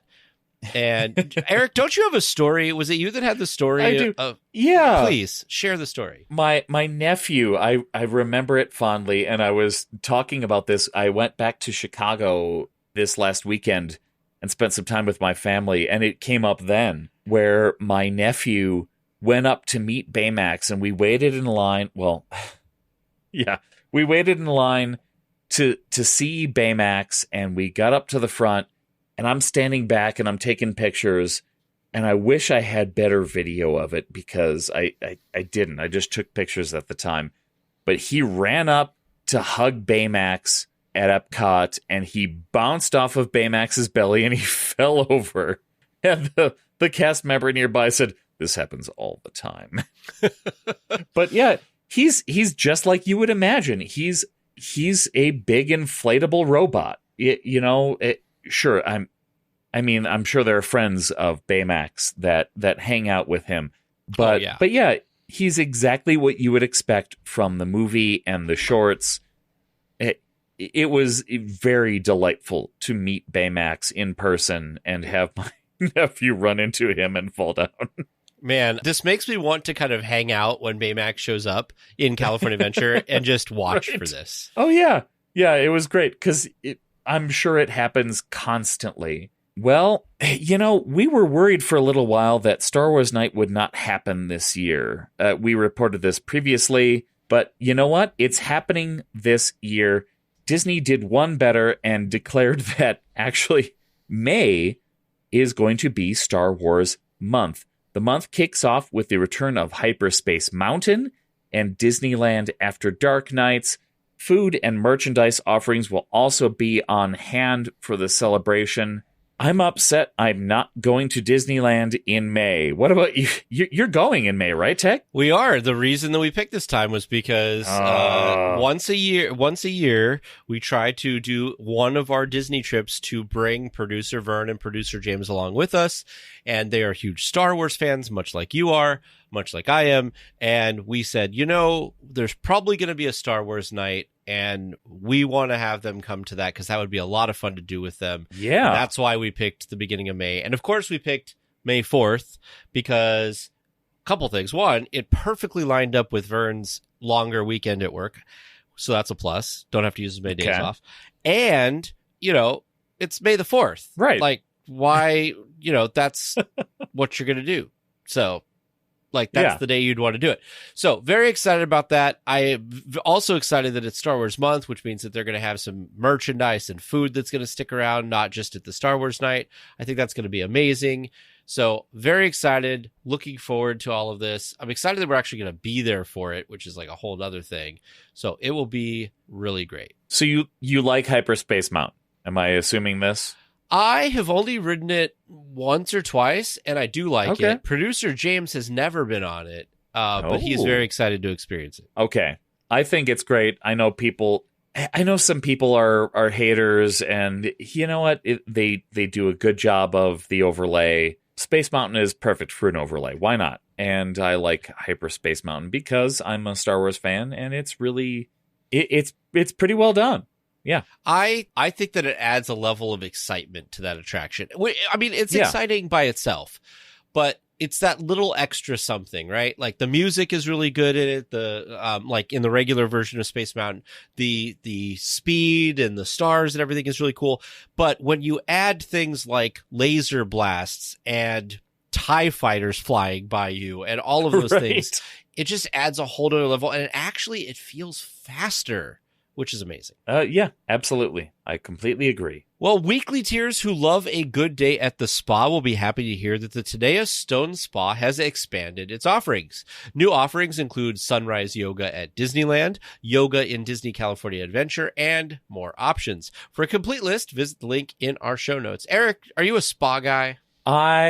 Speaker 1: And Eric, don't you have a story? Was it you that had the story?
Speaker 2: I do.
Speaker 1: Yeah. Please share the story.
Speaker 2: My nephew, I remember it fondly, and I was talking about this. I went back to Chicago this last weekend and spent some time with my family, and it came up then where my nephew went up to meet Baymax, and we waited in line. Well, yeah, we waited in line to see Baymax, and we got up to the front. And I'm standing back and I'm taking pictures, and I wish I had better video of it because I didn't. I just took pictures at the time. But he ran up to hug Baymax at Epcot, and he bounced off of Baymax's belly and he fell over. And the cast member nearby said, "This happens all the time." But yeah, he's just like you would imagine. He's a big inflatable robot. Sure, I'm sure there are friends of Baymax that hang out with him, but yeah, he's exactly what you would expect from the movie and the shorts. It was very delightful to meet Baymax in person and have my nephew run into him and fall down.
Speaker 1: Man, this makes me want to kind of hang out when Baymax shows up in California Adventure and just watch for this.
Speaker 2: Oh yeah, it was great because I'm sure it happens constantly. Well, we were worried for a little while that Star Wars Night would not happen this year. We reported this previously, but you know what? It's happening this year. Disney did one better and declared that actually May is going to be Star Wars month. The month kicks off with the return of Hyperspace Mountain and Disneyland After Dark nights. Food and merchandise offerings will also be on hand for the celebration. I'm upset I'm not going to Disneyland in May. What about you? You're going in May, right, Tech?
Speaker 1: We are. The reason that we picked this time was because once a year, we try to do one of our Disney trips to bring producer Vern and producer James along with us. And they are huge Star Wars fans, much like you are, much like I am. And we said, there's probably going to be a Star Wars night, and we want to have them come to that because that would be a lot of fun to do with them.
Speaker 2: Yeah.
Speaker 1: And that's why we picked the beginning of May. And of course, we picked May 4th because a couple things. One, it perfectly lined up with Vern's longer weekend at work. So that's a plus. Don't have to use as many days off. And, it's May the 4th.
Speaker 2: Right.
Speaker 1: Like, why, that's what you're going to do. So, that's the day you'd want to do it. So, very excited about that. I'm also excited that it's Star Wars month, which means that they're going to have some merchandise and food that's going to stick around, not just at the Star Wars night. I think that's going to be amazing. So, very excited. Looking forward to all of this. I'm excited that we're actually going to be there for it, which is like a whole other thing. So, it will be really great.
Speaker 2: So, you like Hyperspace Mountain? Am I assuming this?
Speaker 1: I have only ridden it once or twice, and I do like it. Producer James has never been on it, but he's very excited to experience it.
Speaker 2: Okay. I think it's great. I know some people are haters, and you know what? They do a good job of the overlay. Space Mountain is perfect for an overlay. Why not? And I like Hyperspace Mountain because I'm a Star Wars fan, and it's really it's pretty well done. Yeah.
Speaker 1: I think that it adds a level of excitement to that attraction. I mean, it's exciting by itself, but it's that little extra something, right? Like the music is really good in it. The like in the regular version of Space Mountain, the speed and the stars and everything is really cool. But when you add things like laser blasts and TIE fighters flying by you and all of those things, it just adds a whole other level. And it feels faster, which is amazing.
Speaker 2: Yeah, absolutely. I completely agree.
Speaker 1: Well, weekly tiers who love a good day at the spa will be happy to hear that the Tenaya Stone Spa has expanded its offerings. New offerings include sunrise yoga at Disneyland, yoga in Disney California Adventure, and more options. For a complete list, visit the link in our show notes. Eric, are you a spa guy?
Speaker 2: I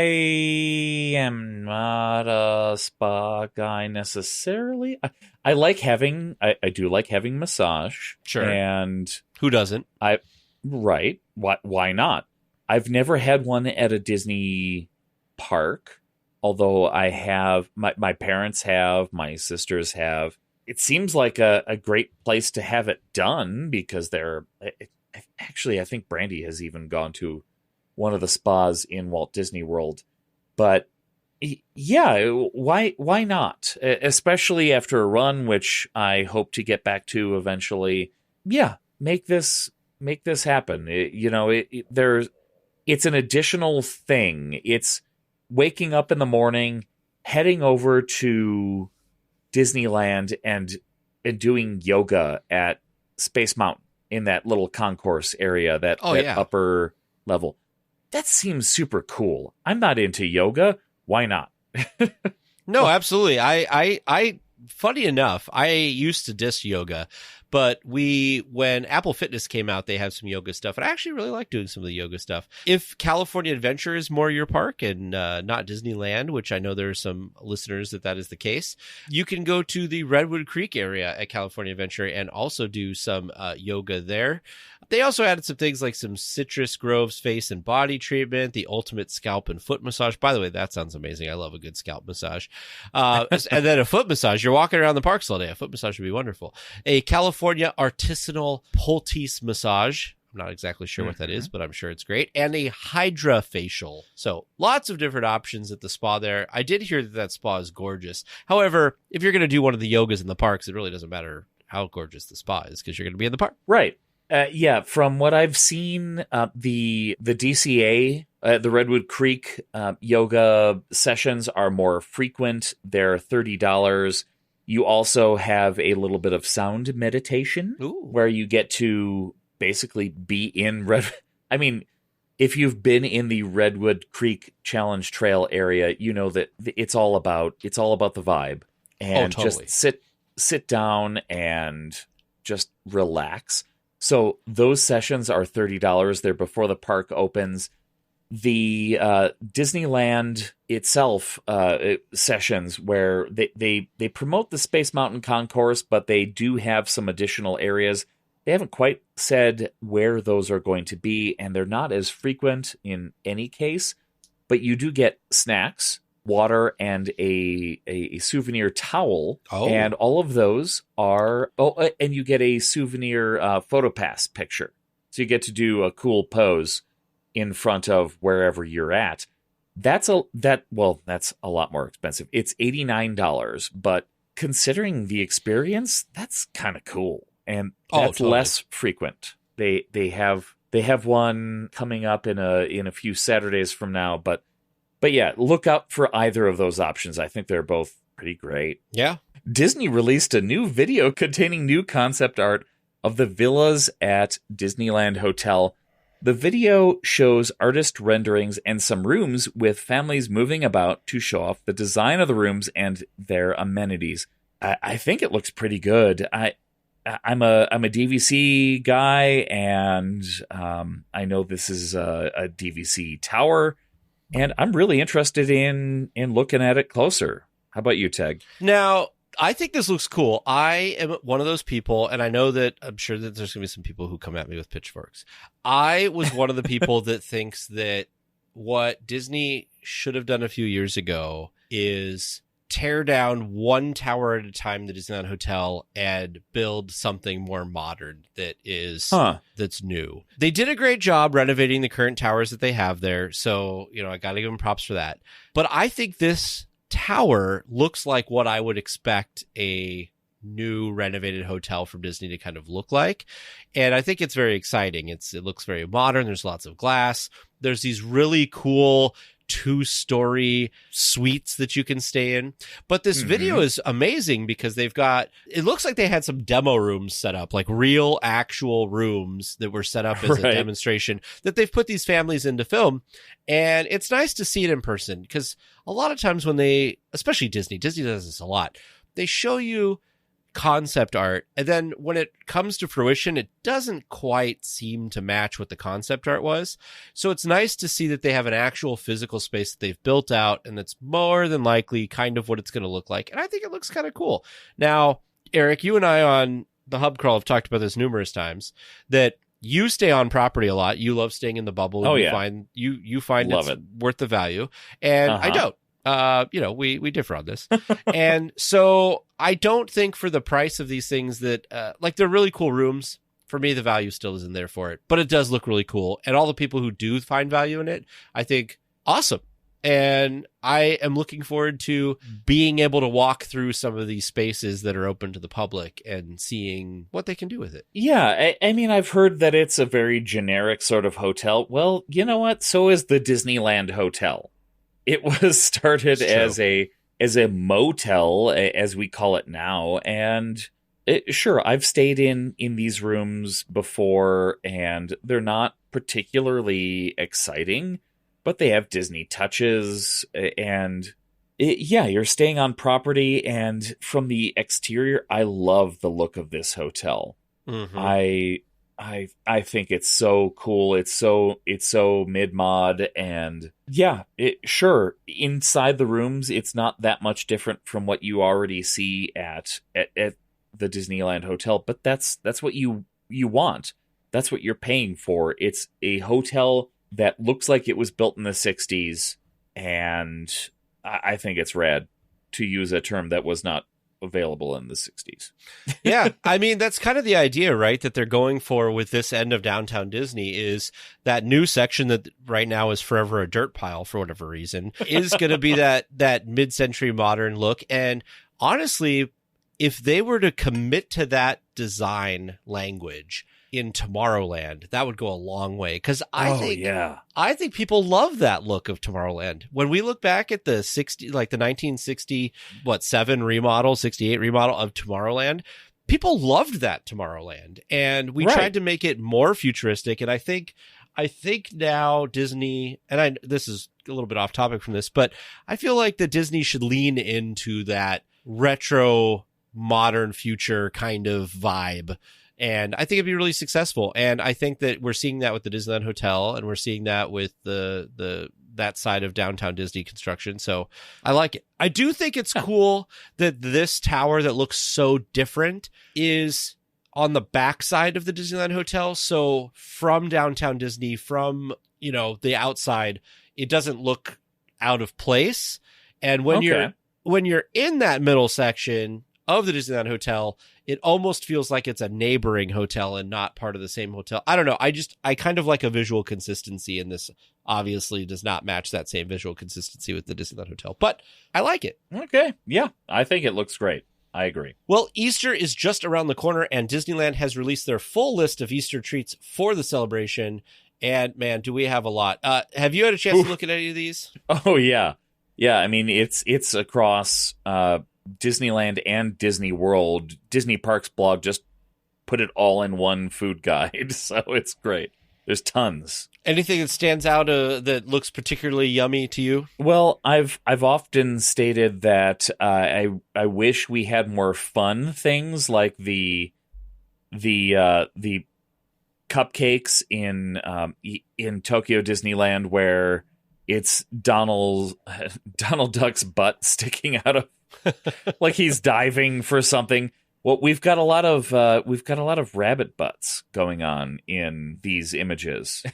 Speaker 2: am not a spa guy necessarily. I like having, I do like having massage.
Speaker 1: Sure.
Speaker 2: And
Speaker 1: who doesn't?
Speaker 2: Right. Why not? I've never had one at a Disney park, although I have, my parents have, my sisters have. it seems like a great place to have it done because I think Brandy has even gone to one of the spas in Walt Disney World. But yeah, why not? Especially after a run, which I hope to get back to eventually. Yeah, make this happen. It's an additional thing. It's waking up in the morning, heading over to Disneyland and doing yoga at Space Mountain in that little concourse area, that upper level. That seems super cool. I'm not into yoga. Why not?
Speaker 1: No, absolutely. I funny enough, I used to diss yoga, but when Apple Fitness came out, they have some yoga stuff, and I actually really like doing some of the yoga stuff. If California Adventure is more your park and not Disneyland, which I know there are some listeners that is the case, you can go to the Redwood Creek area at California Adventure and also do some yoga there. They also added some things like some Citrus Groves face and body treatment, the ultimate scalp and foot massage. By the way, that sounds amazing. I love a good scalp massage. And then a foot massage. You're walking around the parks all day. A foot massage would be wonderful. A California artisanal poultice massage. I'm not exactly sure what that is, but I'm sure it's great. And a Hydra facial. So lots of different options at the spa there. I did hear that spa is gorgeous. However, if you're going to do one of the yogas in the parks, it really doesn't matter how gorgeous the spa is because you're going to be in the park.
Speaker 2: Right. Yeah, from what I've seen, the DCA, the Redwood Creek yoga sessions are more frequent. They're $30. You also have a little bit of sound meditation where you get to basically be in I mean, if you've been in the Redwood Creek Challenge Trail area, you know that it's all about the vibe and
Speaker 1: totally.
Speaker 2: Just sit down and just relax. So those sessions are $30. They're before the park opens. The Disneyland itself sessions where they promote the Space Mountain Concourse, but they do have some additional areas. They haven't quite said where those are going to be, and they're not as frequent in any case. But you do get snacks, water, and a souvenir towel. And all of those are and you get a souvenir PhotoPass picture. So you get to do a cool pose in front of wherever you're at. That's a lot more expensive. It's $89, but considering the experience, that's kind of cool. And that's
Speaker 1: totally.
Speaker 2: Less frequent. They have one coming up in a few Saturdays from now, but yeah, look up for either of those options. I think they're both pretty great.
Speaker 1: Yeah.
Speaker 2: Disney released a new video containing new concept art of the villas at Disneyland Hotel. The video shows artist renderings and some rooms with families moving about to show off the design of the rooms and their amenities. I think it looks pretty good. I'm a DVC guy, and I know this is a DVC tower, and I'm really interested in looking at it closer. How about you, Teg?
Speaker 1: Now, I think this looks cool. I am one of those people, and I'm sure that there's going to be some people who come at me with pitchforks. I was one of the people that thinks that what Disney should have done a few years ago is tear down one tower at a time, the Disneyland Hotel, and build something more modern that's new. They did a great job renovating the current towers that they have there, so I got to give them props for that. But I think this tower looks like what I would expect a new renovated hotel from Disney to kind of look like, and I think it's very exciting. It looks very modern. There's lots of glass. There's these really cool 2-story suites that you can stay in. But this video is amazing because it looks like they had some demo rooms set up, like real actual rooms that were set up as a demonstration that they've put these families in to film. And it's nice to see it in person because a lot of times when especially Disney does this a lot, they show you concept art, and then when it comes to fruition, it doesn't quite seem to match what the concept art was. So it's nice to see that they have an actual physical space that they've built out, and that's more than likely kind of what it's going to look like. And I think it looks kind of cool. Now, Eric, you and I on the Hub Crawl have talked about this numerous times, that you stay on property a lot. You love staying in the bubble. And you find it's worth the value. And I don't. We differ on this. And so I don't think for the price of these things that, they're really cool rooms. For me, the value still isn't there for it, but it does look really cool. And all the people who do find value in it, I think, awesome. And I am looking forward to being able to walk through some of these spaces that are open to the public and seeing what they can do with it.
Speaker 2: Yeah, I mean, I've heard that it's a very generic sort of hotel. Well, you know what? So is the Disneyland Hotel. It was started as a motel, as we call it now, and sure, I've stayed in these rooms before, and they're not particularly exciting, but they have Disney touches, and you're staying on property, and from the exterior, I love the look of this hotel. Mm-hmm. I think it's so cool. It's so mid-mod, and sure, inside the rooms, it's not that much different from what you already see at the Disneyland Hotel, but that's what you want. That's what you're paying for. It's a hotel that looks like it was built in the 60s, and I think it's rad, to use a term that was not available in the 60s.
Speaker 1: Yeah, I mean, that's kind of the idea, right, that they're going for with this end of Downtown Disney, is that new section that right now is forever a dirt pile for whatever reason, is going to be that mid-century modern look. And honestly, if they were to commit to that design language in Tomorrowland, that would go a long way. Because I think people love that look of Tomorrowland. When we look back at the 1967 remodel, 68 remodel of Tomorrowland, people loved that Tomorrowland, and we tried to make it more futuristic. And I think now Disney, and this is a little bit off topic from this, but I feel like that Disney should lean into that retro modern future kind of vibe, and I think it'd be really successful. And I think that we're seeing that with the Disneyland Hotel, and we're seeing that with that side of Downtown Disney construction. So I like it. I do think it's cool that this tower that looks so different is on the backside of the Disneyland Hotel. So from Downtown Disney, from the outside, it doesn't look out of place. And when you're in that middle section of the Disneyland Hotel, it almost feels like it's a neighboring hotel and not part of the same hotel. I don't know. I kind of like a visual consistency, and this obviously does not match that same visual consistency with the Disneyland Hotel, but I like it.
Speaker 2: Okay. Yeah, I think it looks great. I agree.
Speaker 1: Well, Easter is just around the corner, and Disneyland has released their full list of Easter treats for the celebration. And man, do we have a lot. Have you had a chance to look at any of these?
Speaker 2: Oh, yeah. Yeah, I mean, it's across Disneyland and Disney World. Disney Parks blog just put it all in one food guide, so it's great. There's tons.
Speaker 1: Anything that stands out that looks particularly yummy to you?
Speaker 2: Well, I've often stated that I wish we had more fun things like the cupcakes in Tokyo Disneyland, where it's Donald Duck's butt sticking out of like he's diving for something. Well, we've got a lot of rabbit butts going on in these images.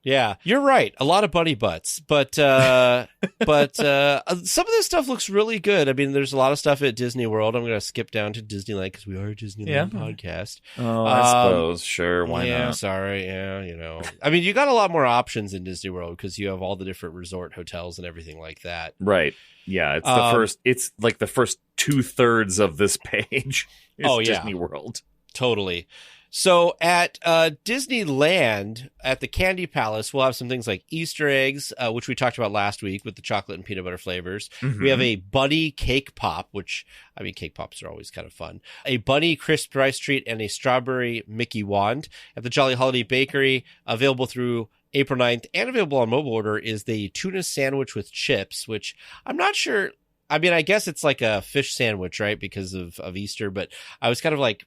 Speaker 1: Yeah, you're right. A lot of bunny butts, but some of this stuff looks really good. I mean, there's a lot of stuff at Disney World. I'm going to skip down to Disneyland because we are a Disneyland podcast.
Speaker 2: Oh, I suppose. Sure, why not?
Speaker 1: Sorry, yeah, I mean, you got a lot more options in Disney World because you have all the different resort hotels and everything like that.
Speaker 2: Right. Yeah, it's the first. It's like the first 2/3 of this page is Disney World.
Speaker 1: Totally. So at Disneyland, at the Candy Palace, we'll have some things like Easter eggs, which we talked about last week with the chocolate and peanut butter flavors. Mm-hmm. We have a bunny cake pop, which, I mean, cake pops are always kind of fun. A bunny crisp rice treat and a strawberry Mickey wand. At the Jolly Holiday Bakery, available through April 9th and available on mobile order, is the tuna sandwich with chips, which I'm not sure. I mean, I guess it's like a fish sandwich, right? Because of Easter. But I was kind of like,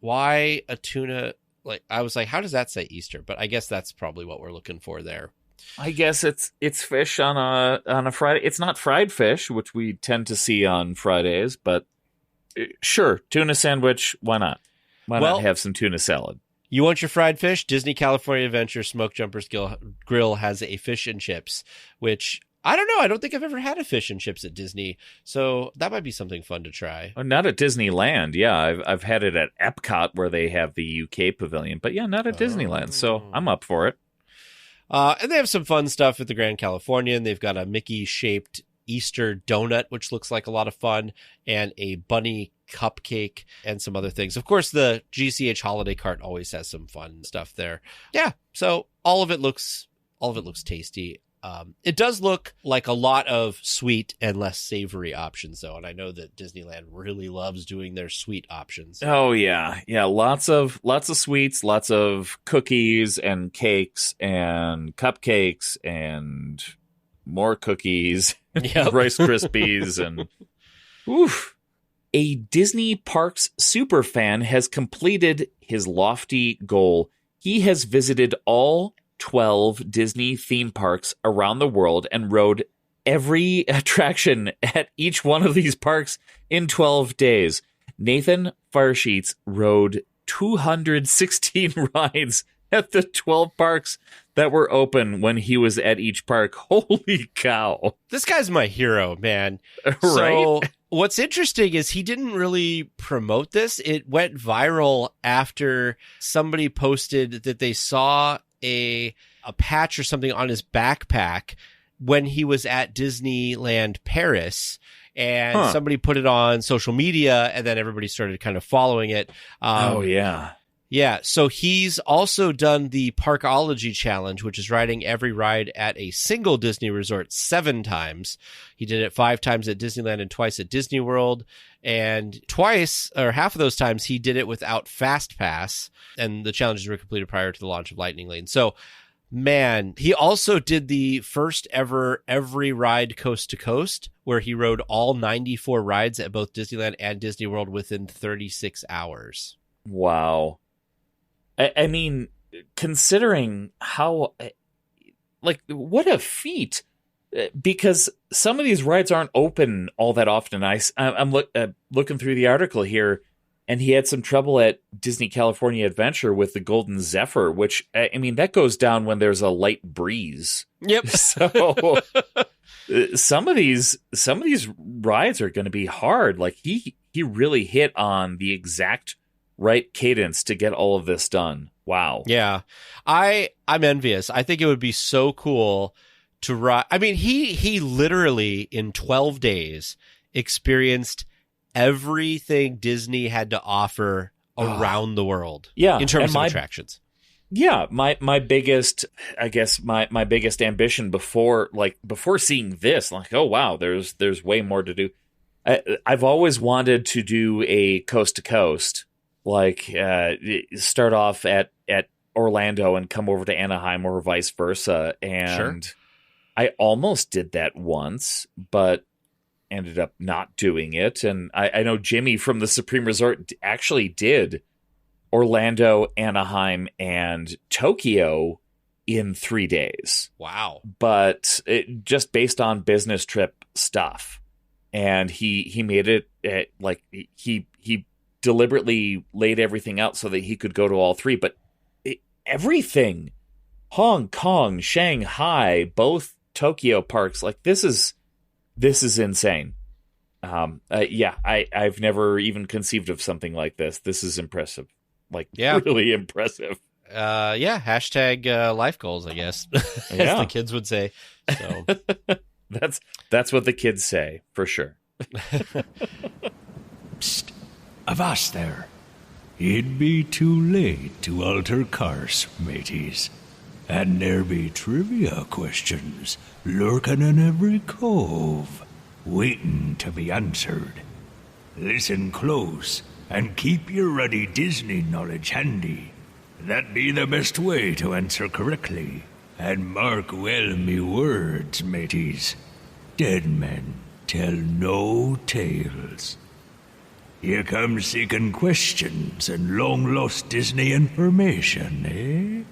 Speaker 1: why a tuna? Like, I was like, how does that say Easter? But I guess that's probably what we're looking for there.
Speaker 2: I guess it's fish on a Friday. It's not fried fish, which we tend to see on Fridays, but sure, tuna sandwich. Why not? Why not have some tuna salad?
Speaker 1: You want your fried fish? Disney California Adventure Smoke Jumpers Grill has a fish and chips, which I don't know. I don't think I've ever had a fish and chips at Disney, so that might be something fun to try.
Speaker 2: Not at Disneyland. Yeah, I've had it at Epcot where they have the UK pavilion, but yeah, not at Disneyland. So I'm up for it.
Speaker 1: And they have some fun stuff at the Grand Californian. They've got a Mickey-shaped Easter donut, which looks like a lot of fun, and a bunny cupcake and some other things. Of course, the GCH holiday cart always has some fun stuff there. Yeah, so all of it looks tasty. It does look like a lot of sweet and less savory options, though, and I know that Disneyland really loves doing their sweet options.
Speaker 2: Oh yeah, lots of sweets, lots of cookies and cakes and cupcakes and more cookies, Rice Krispies, and oof. A Disney Parks superfan has completed his lofty goal. He has visited all 12 Disney theme parks around the world and rode every attraction at each one of these parks in 12 days. Nathan Firesheets rode 216 rides at the 12 parks that were open when he was at each park. Holy cow.
Speaker 1: This guy's my hero, man.
Speaker 2: Right?
Speaker 1: So what's interesting is he didn't really promote this. It went viral after somebody posted that they saw a patch or something on his backpack when he was at Disneyland Paris, and somebody put it on social media, and then everybody started kind of following it. Yeah, so he's also done the Parkology Challenge, which is riding every ride at a single Disney resort 7 times. He did it 5 times at Disneyland and twice at Disney World. And twice, or half of those times, he did it without Fast Pass. And the challenges were completed prior to the launch of Lightning Lane. So, man, he also did the first ever every ride coast to coast, where he rode all 94 rides at both Disneyland and Disney World within 36 hours.
Speaker 2: Wow. I mean, considering how, like, what a feat, because some of these rides aren't open all that often. I'm looking through the article here, and he had some trouble at Disney California Adventure with the Golden Zephyr, which, I mean, that goes down when there's a light breeze.
Speaker 1: Yep.
Speaker 2: So some of these rides are going to be hard. Like, he really hit on the exact right cadence to get all of this done. Wow.
Speaker 1: Yeah. I'm envious. I think it would be so cool to ride. I mean, he literally in 12 days experienced everything Disney had to offer around the world.
Speaker 2: Yeah.
Speaker 1: In terms of attractions.
Speaker 2: Yeah. My biggest, I guess my biggest ambition before seeing this, like, oh wow, there's way more to do. I've always wanted to do a coast to coast. Like, start off at Orlando and come over to Anaheim or vice versa. And sure. I almost did that once, but ended up not doing it. And I know Jimmy from the Supreme Resort actually did Orlando, Anaheim, and Tokyo in 3 days.
Speaker 1: Wow.
Speaker 2: But just based on business trip stuff. And he made it he deliberately laid everything out so that he could go to all 3, but everything, Hong Kong, Shanghai, both Tokyo parks, like this is insane. I've never even conceived of something like this. This is impressive. Like, really impressive.
Speaker 1: Hashtag life goals, I guess, as the kids would say. So
Speaker 2: that's what the kids say for sure.
Speaker 3: Psst. Avast there. It'd be too late to alter course, mateys. And there be trivia questions lurking in every cove, waiting to be answered. Listen close and keep your ready Disney knowledge handy. That be the best way to answer correctly. And mark well me words, mateys. Dead men tell no tales. You come seeking questions and long-lost Disney information, eh?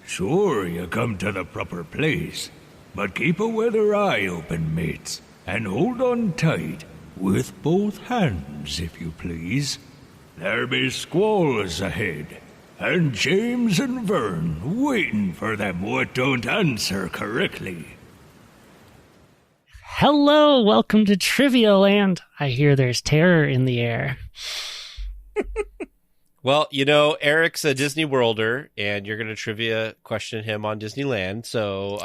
Speaker 3: Sure, you come to the proper place, but keep a weather eye open, mates, and hold on tight, with both hands, if you please. There be squalls ahead, and James and Vern waiting for them what don't answer correctly.
Speaker 4: Hello, welcome to Trivia Land. I hear there's terror in the air.
Speaker 1: Well, Eric's a Disney Worlder, and you're going to trivia question him on Disneyland. So,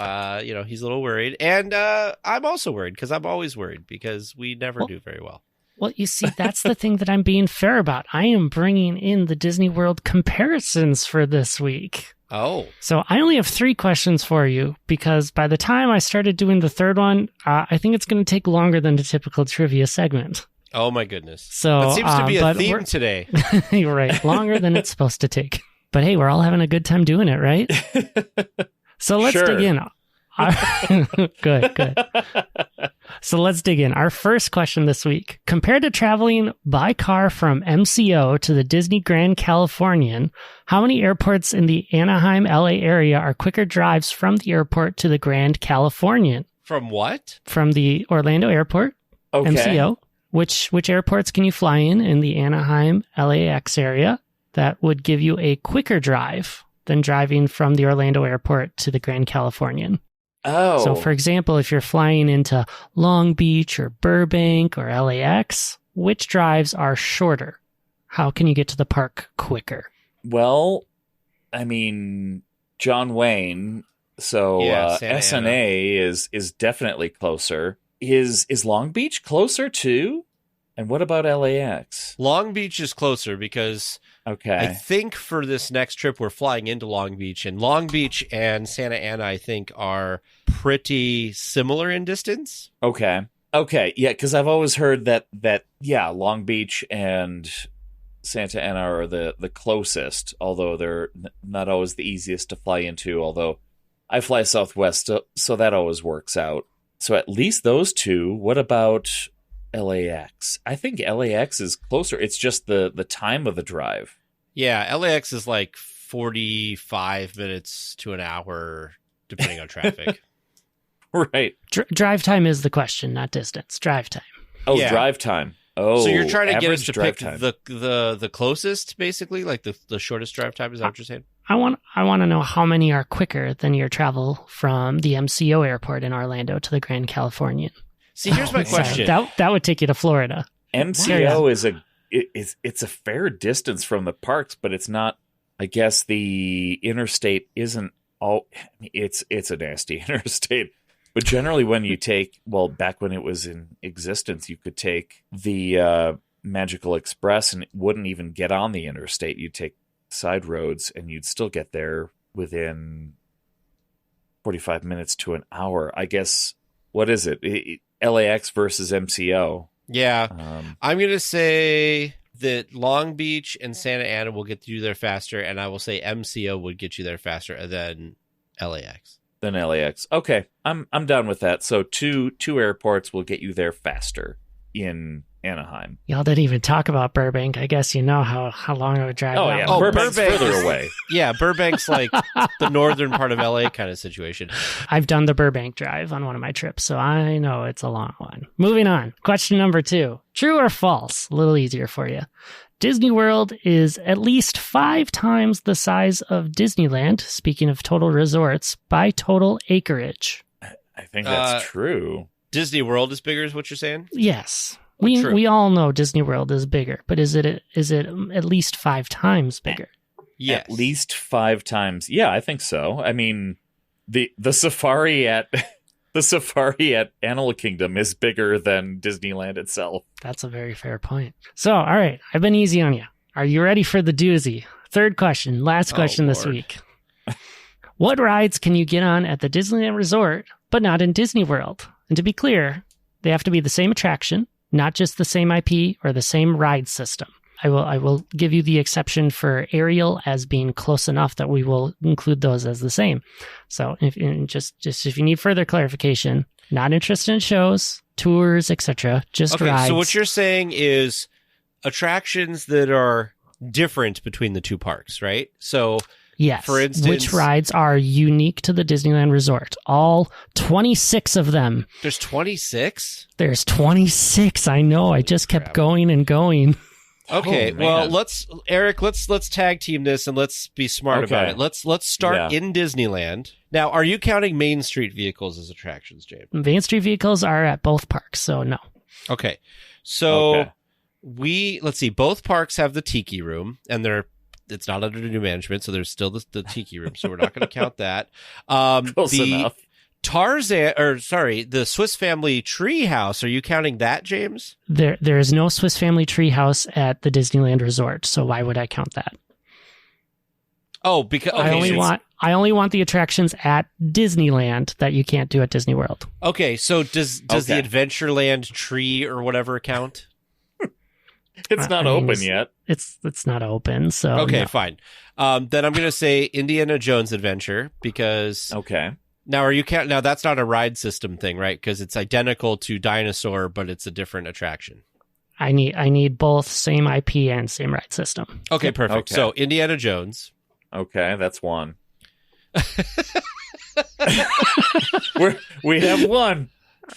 Speaker 1: he's a little worried. And I'm also worried because I'm always worried because we never do very well.
Speaker 4: Well, you see, that's the thing that I'm being fair about. I am bringing in the Disney World comparisons for this week.
Speaker 1: Oh.
Speaker 4: So I only have 3 questions for you because by the time I started doing the third one, I think it's going to take longer than the typical trivia segment.
Speaker 1: Oh, my goodness.
Speaker 4: So
Speaker 1: that seems to be a theme today.
Speaker 4: You're right. Longer than it's supposed to take. But hey, we're all having a good time doing it, right? So let's dig in. Good. So let's dig in. Our first question this week. Compared to traveling by car from MCO to the Disney Grand Californian, how many airports in the Anaheim, LA area are quicker drives from the airport to the Grand Californian?
Speaker 1: From what?
Speaker 4: From the Orlando airport, MCO. Which airports can you fly in the Anaheim, LAX area that would give you a quicker drive than driving from the Orlando airport to the Grand Californian?
Speaker 2: Oh.
Speaker 4: So, for example, if you're flying into Long Beach or Burbank or LAX, which drives are shorter? How can you get to the park quicker?
Speaker 2: Well, I mean, John Wayne, so SNA is definitely closer. Is Long Beach closer too? And what about LAX?
Speaker 1: Long Beach is closer because I think for this next trip we're flying into Long Beach, and Long Beach and Santa Ana I think are pretty similar in distance.
Speaker 2: Okay, yeah, because I've always heard that Long Beach and Santa Ana are the closest, although they're not always the easiest to fly into. Although I fly Southwest, so that always works out. So at least those two. What about LAX? I think LAX is closer. It's just the time of the drive.
Speaker 1: Yeah, LAX is like 45 minutes to an hour, depending on traffic.
Speaker 2: Right.
Speaker 4: Drive time is the question, not distance. Drive time.
Speaker 2: Oh, yeah. Drive time. Oh,
Speaker 1: so you're trying to get us to pick
Speaker 2: time.
Speaker 1: the closest, basically, like the shortest drive time. Is that what you're saying?
Speaker 4: I want to know how many are quicker than your travel from the MCO airport in Orlando to the Grand Californian.
Speaker 1: See, here's my question.
Speaker 4: That would take you to Florida.
Speaker 2: MCO is a fair distance from the parks, but it's not. I guess the interstate isn't all. It's a nasty interstate. But generally, when you take, back when it was in existence, you could take the Magical Express and it wouldn't even get on the interstate. You'd take side roads and you'd still get there within 45 minutes to an hour. I guess, what is it? LAX versus MCO.
Speaker 1: Yeah. I'm going to say that Long Beach and Santa Ana will get you there faster, and I will say MCO would get you there faster than LAX.
Speaker 2: Than LAX. Okay, I'm down with that. So two airports will get you there faster in Anaheim.
Speaker 4: Y'all didn't even talk about Burbank. I guess you know how long it would drive.
Speaker 2: Oh, yeah. Burbank's further away.
Speaker 1: Yeah, Burbank's like the northern part of LA kind of situation.
Speaker 4: I've done the Burbank drive on one of my trips, so I know it's a long one. Moving on. Question number 2. True or false? A little easier for you. Disney World is at least 5 times the size of Disneyland, speaking of total resorts, by total acreage.
Speaker 2: I think that's true.
Speaker 1: Disney World is bigger is what you're saying?
Speaker 4: Yes. We all know Disney World is bigger, but is it at least 5 times bigger?
Speaker 1: Yes.
Speaker 2: At least 5 times. Yeah, I think so. I mean, the safari at Animal Kingdom is bigger than Disneyland itself.
Speaker 4: That's a very fair point. So, all right, I've been easy on you. Are you ready for the doozy? Third question, last question this week. What rides can you get on at the Disneyland Resort, but not in Disney World? And to be clear, they have to be the same attraction, not just the same IP or the same ride system. I will give you the exception for Ariel as being close enough that we will include those as the same. So if you need further clarification, not interested in shows, tours, etc., just rides.
Speaker 1: So what you're saying is attractions that are different between the two parks, right? So
Speaker 4: yes,
Speaker 1: for instance,
Speaker 4: which rides are unique to the Disneyland Resort? All 26 of them.
Speaker 1: There's 26?
Speaker 4: There's 26. I know. I just kept going and going.
Speaker 1: Okay, Eric, let's tag team this and let's be smart about it. Let's start in Disneyland. Now, are you counting Main Street vehicles as attractions, James?
Speaker 4: Main Street vehicles are at both parks, so no.
Speaker 1: Okay. So let's see, both parks have the Tiki Room, and it's not under new management, so there's still the Tiki Room, so we're not going to count that.
Speaker 2: Close enough.
Speaker 1: The Swiss Family Tree House. Are you counting that, James?
Speaker 4: There is no Swiss Family Tree House at the Disneyland Resort, so why would I count that?
Speaker 1: Oh, because
Speaker 4: I only want the attractions at Disneyland that you can't do at Disney World.
Speaker 1: Okay, so does the Adventureland tree or whatever count?
Speaker 2: It's not open yet.
Speaker 4: It's not open, so
Speaker 1: okay,
Speaker 4: no.
Speaker 1: fine. Then I'm going to say Indiana Jones Adventure because Now, are you count? Now, that's not a ride system thing, right? Because it's identical to Dinosaur, but it's a different attraction.
Speaker 4: I need both same IP and same ride system.
Speaker 1: Okay, perfect. Okay. So Indiana Jones.
Speaker 2: Okay, that's one. we have one.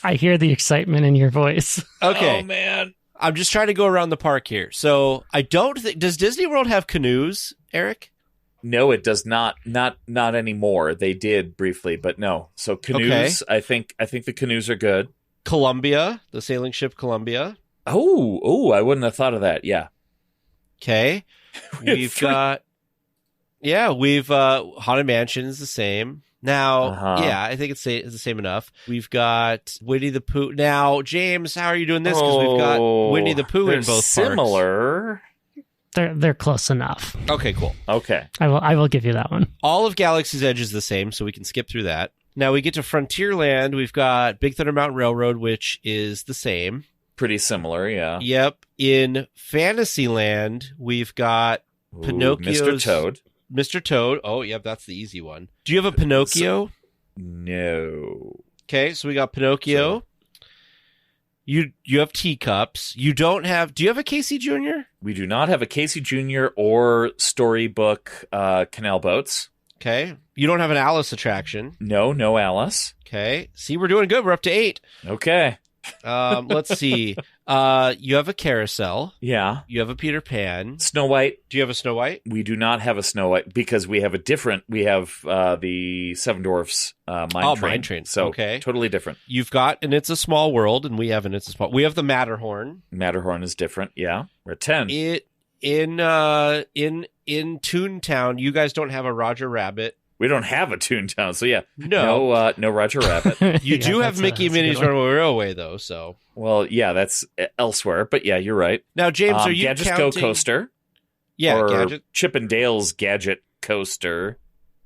Speaker 4: I hear the excitement in your voice.
Speaker 1: Okay.
Speaker 2: Oh, man.
Speaker 1: I'm just trying to go around the park here. So I don't think... Does Disney World have canoes, Eric?
Speaker 2: No, it does not. Not anymore. They did briefly, but no. So canoes, I think the canoes are good.
Speaker 1: Columbia, the sailing ship Columbia.
Speaker 2: Oh, I wouldn't have thought of that. Yeah.
Speaker 1: Okay. We've got... Yeah, we've... Haunted Mansion is the same. Now, I think it's the same enough. We've got Winnie the Pooh. Now, James, how are you doing this? Because we've got Winnie the Pooh in both
Speaker 2: similar.
Speaker 1: Parks.
Speaker 4: They're close enough.
Speaker 1: Okay, cool.
Speaker 2: Okay.
Speaker 4: I will give you that one.
Speaker 1: All of Galaxy's Edge is the same, so we can skip through that. Now we get to Frontierland. We've got Big Thunder Mountain Railroad, which is the same.
Speaker 2: Pretty similar, yeah.
Speaker 1: Yep. In Fantasyland, we've got Pinocchio's...
Speaker 2: Mr. Toad.
Speaker 1: Mr. Toad. Oh, yep, that's the easy one. Do you have a Pinocchio?
Speaker 2: No.
Speaker 1: Okay, so we got Pinocchio. You have teacups. You don't have... Do you have a Casey Jr.?
Speaker 2: We do not have a Casey Jr. or Storybook canal boats.
Speaker 1: Okay. You don't have an Alice attraction.
Speaker 2: No Alice.
Speaker 1: Okay. See, we're doing good. We're up to 8.
Speaker 2: Okay.
Speaker 1: Let's see. You have a Carousel.
Speaker 2: Yeah.
Speaker 1: You have a Peter Pan.
Speaker 2: Snow White.
Speaker 1: Do you have a Snow White?
Speaker 2: We do not have a Snow White because we have the Seven Dwarfs Mine Train. So totally different.
Speaker 1: You've got and It's a Small World, and we have an It's a Small. We have the Matterhorn.
Speaker 2: Matterhorn is different. Yeah, we're at 10.
Speaker 1: In Toontown, you guys don't have a Roger Rabbit.
Speaker 2: We don't have a Toontown, so yeah.
Speaker 1: No
Speaker 2: Roger Rabbit.
Speaker 1: You do have Mickey and Minnie's Runaway Railway, though, so.
Speaker 2: Well, yeah, that's elsewhere, but yeah, you're right.
Speaker 1: Now, James, are you
Speaker 2: Gadget's
Speaker 1: counting...
Speaker 2: Go Coaster?
Speaker 1: Yeah,
Speaker 2: or
Speaker 1: Gadget.
Speaker 2: Chip and Dale's Gadget Coaster,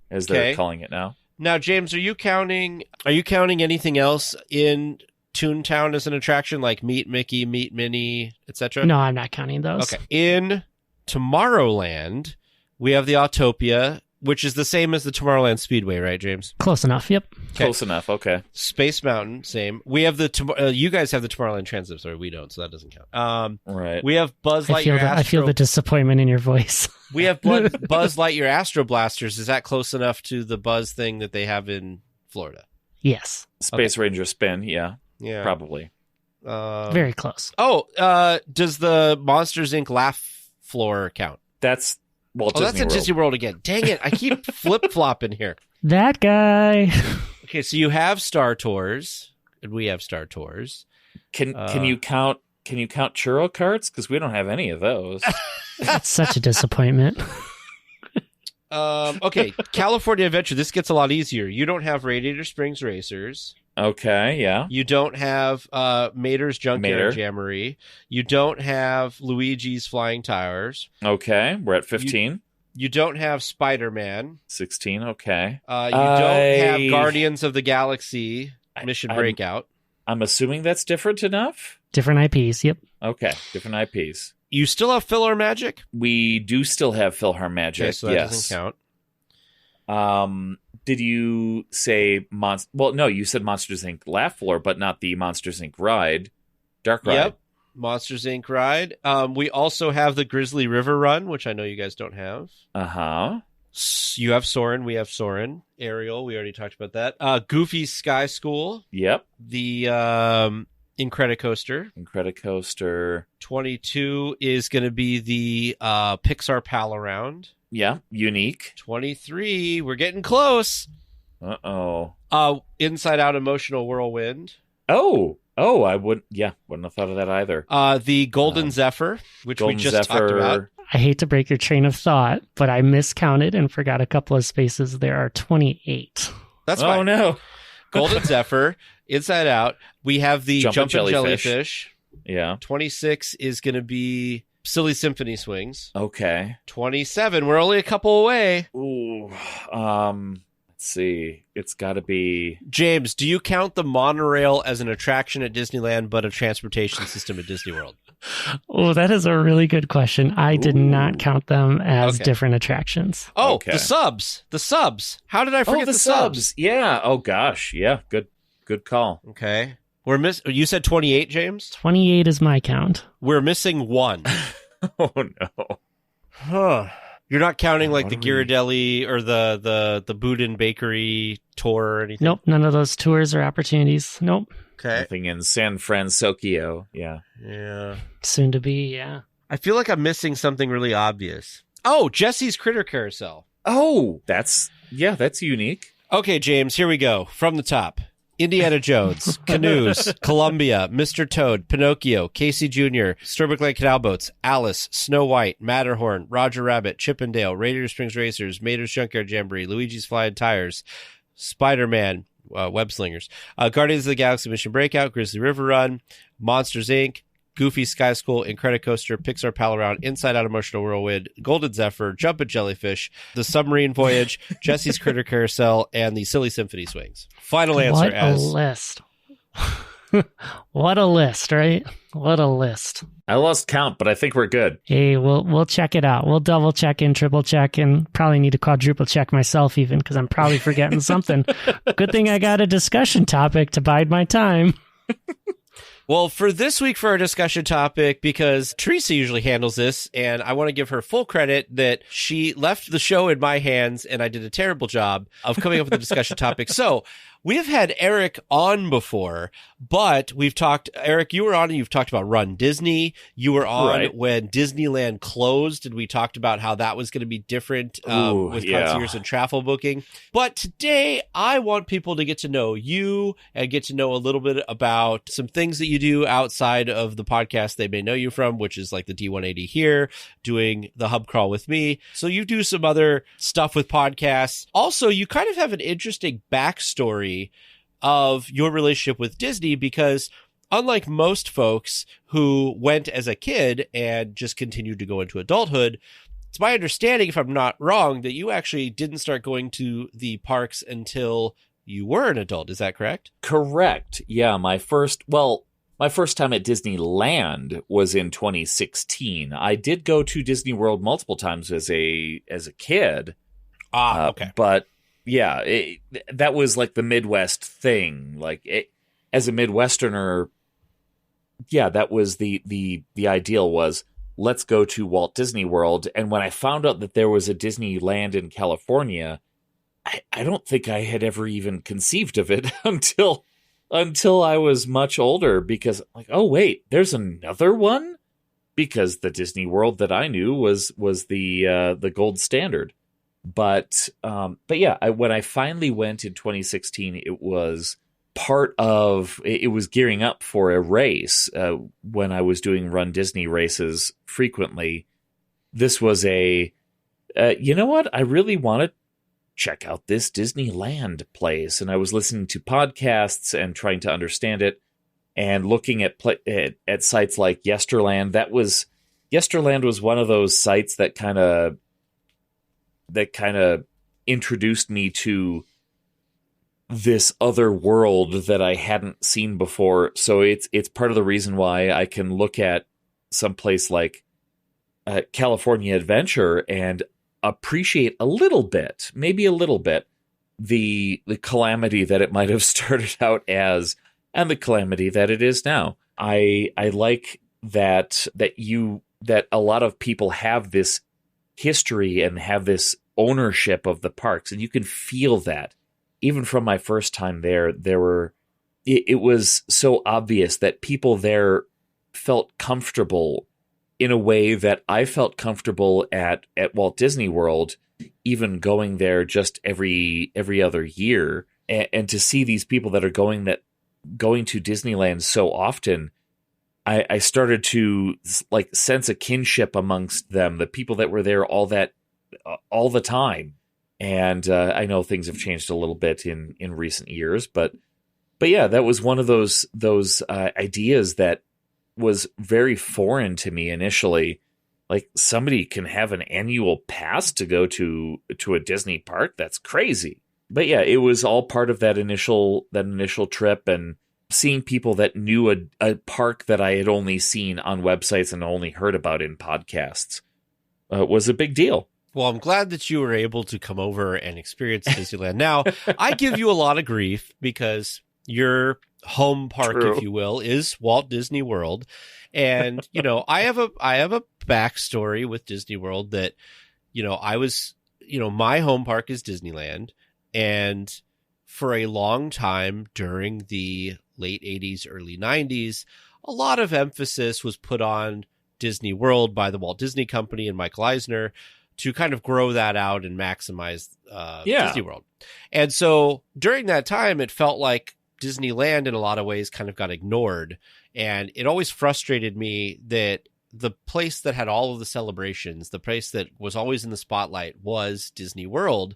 Speaker 2: as they're calling it now.
Speaker 1: Now, James, are you counting anything else in Toontown as an attraction, like Meet Mickey, Meet Minnie, etc.?
Speaker 4: No, I'm not counting those.
Speaker 1: Okay. In Tomorrowland, we have the Autopia, which is the same as the Tomorrowland Speedway, right, James?
Speaker 4: Close enough, yep.
Speaker 1: Okay.
Speaker 2: Close enough, okay.
Speaker 1: Space Mountain, same. We have you guys have the Tomorrowland Transit, sorry, we don't, so that doesn't count.
Speaker 2: Right.
Speaker 1: We have Buzz Lightyear
Speaker 4: I feel the disappointment in your voice.
Speaker 1: We have Buzz Lightyear Astro Blasters. Is that close enough to the Buzz thing that they have in Florida?
Speaker 4: Yes.
Speaker 2: Space Ranger Spin, yeah.
Speaker 1: Yeah.
Speaker 2: Probably.
Speaker 4: Very close.
Speaker 1: Oh, does the Monsters, Inc. Laugh Floor count?
Speaker 2: That's
Speaker 1: that's at Disney World again. Dang it. I keep flip-flopping here.
Speaker 4: That guy.
Speaker 1: Okay, so you have Star Tours, and we have Star Tours.
Speaker 2: Can you count churro carts? Because we don't have any of those.
Speaker 4: That's such a disappointment.
Speaker 1: Okay, California Adventure. This gets a lot easier. You don't have Radiator Springs Racers.
Speaker 2: Okay, yeah.
Speaker 1: You don't have Mater's Junkyard Jamboree. You don't have Luigi's Flying Towers.
Speaker 2: Okay, we're at 15.
Speaker 1: You don't have Spider-Man.
Speaker 2: 16, okay.
Speaker 1: You don't have Guardians of the Galaxy Mission Breakout.
Speaker 2: I'm assuming that's different enough?
Speaker 4: Different IPs, yep.
Speaker 2: Okay, different IPs.
Speaker 1: You still have PhilharMagic?
Speaker 2: We do still have PhilharMagic,
Speaker 1: okay, so that doesn't
Speaker 2: count. Did you say Well, no, you said Monsters Inc. Laugh Floor, but not the Monsters Inc. ride, Dark Ride.
Speaker 1: Yep, Monsters Inc. ride. We also have the Grizzly River Run, which I know you guys don't have. You have Soarin', we have Soarin'. Ariel, we already talked about that. Goofy's Sky School.
Speaker 2: Yep.
Speaker 1: The Incredicoaster. 22 is going to be the Pixar Pal Around.
Speaker 2: Yeah, unique.
Speaker 1: 23, we're getting close. Inside Out Emotional Whirlwind.
Speaker 2: I wouldn't have thought of that either.
Speaker 1: The Golden Zephyr, which we just talked about.
Speaker 4: I hate to break your train of thought, but I miscounted and forgot a couple of spaces. There are 28.
Speaker 1: That's fine.
Speaker 2: Oh, no.
Speaker 1: Golden Zephyr, Inside Out. We have the Jumpin' Jellyfish.
Speaker 2: Yeah.
Speaker 1: 26 is going to be Silly Symphony Swings.
Speaker 2: Okay.
Speaker 1: 27, we're only a couple away.
Speaker 2: Ooh. Let's see. It's got to be...
Speaker 1: James, do you count the monorail as an attraction at Disneyland, but a transportation system at Disney World?
Speaker 4: Oh, that is a really good question. I did not count them as different attractions.
Speaker 1: Oh, okay. The subs. How did I forget the subs?
Speaker 2: Yeah. Oh, gosh. Yeah. Good call.
Speaker 1: Okay. You said 28, James?
Speaker 4: 28 is my count.
Speaker 1: We're missing one.
Speaker 2: Oh, no.
Speaker 1: Huh. You're not counting like the Ghirardelli or the Boudin Bakery tour or anything?
Speaker 4: Nope, none of those tours or opportunities. Nope.
Speaker 1: Okay.
Speaker 2: Nothing in San Francisco. Yeah.
Speaker 1: Yeah.
Speaker 4: Soon to be, yeah.
Speaker 1: I feel like I'm missing something really obvious. Oh, Jesse's Critter Carousel.
Speaker 2: Oh, that's unique.
Speaker 1: Okay, James, here we go. From the top. Indiana Jones, Canoes, Columbia, Mr. Toad, Pinocchio, Casey Jr., Storybook Lake Canal Boats, Alice, Snow White, Matterhorn, Roger Rabbit, Chippendale, Radiator Springs Racers, Mater's Junkyard Jamboree, Luigi's Flying Tires, Spider-Man, Web Slingers, Guardians of the Galaxy Mission Breakout, Grizzly River Run, Monsters, Inc., Goofy Sky School, Incredicoaster, Pixar Pal Around, Inside Out Emotional Whirlwind, Golden Zephyr, Jumpin' Jellyfish, The Submarine Voyage, Jesse's Critter Carousel, and the Silly Symphony Swings. Final answer
Speaker 4: What a list. What a list, right? What a list.
Speaker 2: I lost count, but I think we're good.
Speaker 4: Hey, we'll check it out. We'll double check and triple check and probably need to quadruple check myself even because I'm probably forgetting something. Good thing I got a discussion topic to bide my time.
Speaker 1: Well, for this week for our discussion topic, because Teresa usually handles this, and I want to give her full credit that she left the show in my hands, and I did a terrible job of coming up with a discussion topic. So we have had Erik on before, but Erik, you were on and you've talked about Run Disney. You were on when Disneyland closed, and we talked about how that was going to be different with concierge and travel booking. But today, I want people to get to know you and get to know a little bit about some things that you do outside of the podcast they may know you from, which is like the D180 here, doing the Hub Crawl with me. So you do some other stuff with podcasts. Also, you kind of have an interesting backstory of your relationship with Disney, because unlike most folks who went as a kid and just continued to go into adulthood, it's my understanding, if I'm not wrong, that you actually didn't start going to the parks until you were an adult. Is that correct?
Speaker 2: Correct. Yeah, my first time at Disneyland was in 2016. I did go to Disney World multiple times as a kid.
Speaker 1: Okay.
Speaker 2: But yeah, that was like the Midwest thing. As a Midwesterner, yeah, that was the ideal was, let's go to Walt Disney World. And when I found out that there was a Disneyland in California, I don't think I had ever even conceived of it until I was much older, because oh wait, there's another one? Because the Disney World that I knew was the gold standard. But yeah, when I finally went in 2016, it was it was gearing up for a race. When I was doing Run Disney races frequently, this was you know what? I really want to check out this Disneyland place. And I was listening to podcasts and trying to understand it and looking at sites like Yesterland. Yesterland was one of those sites that kind of introduced me to this other world that I hadn't seen before. So it's part of the reason why I can look at some place like California Adventure and appreciate maybe a little bit, the calamity that it might have started out as and the calamity that it is now. I like that a lot of people have this history and have this ownership of the parks, and you can feel that. Even from my first time there were it was so obvious that people there felt comfortable in a way that I felt comfortable at Walt Disney World, even going there just every other year. And to see these people that are going to Disneyland so often, I started to like sense a kinship amongst them, the people that were there all the time. And I know things have changed a little bit in recent years, but yeah, that was one of those ideas that was very foreign to me initially. Like, somebody can have an annual pass to go to a Disney park. That's crazy. But yeah, it was all part of that initial trip, and seeing people that knew a park that I had only seen on websites and only heard about in podcasts was a big deal.
Speaker 1: Well, I'm glad that you were able to come over and experience Disneyland. Now, I give you a lot of grief because your home park,
Speaker 2: True.
Speaker 1: if you will, is Walt Disney World. And, I have a backstory with Disney World that, my home park is Disneyland. And for a long time during the late 80s, early 90s, a lot of emphasis was put on Disney World by the Walt Disney Company and Michael Eisner to kind of grow that out and maximize Disney World. And so during that time, it felt like Disneyland in a lot of ways kind of got ignored. And it always frustrated me that the place that had all of the celebrations, the place that was always in the spotlight was Disney World,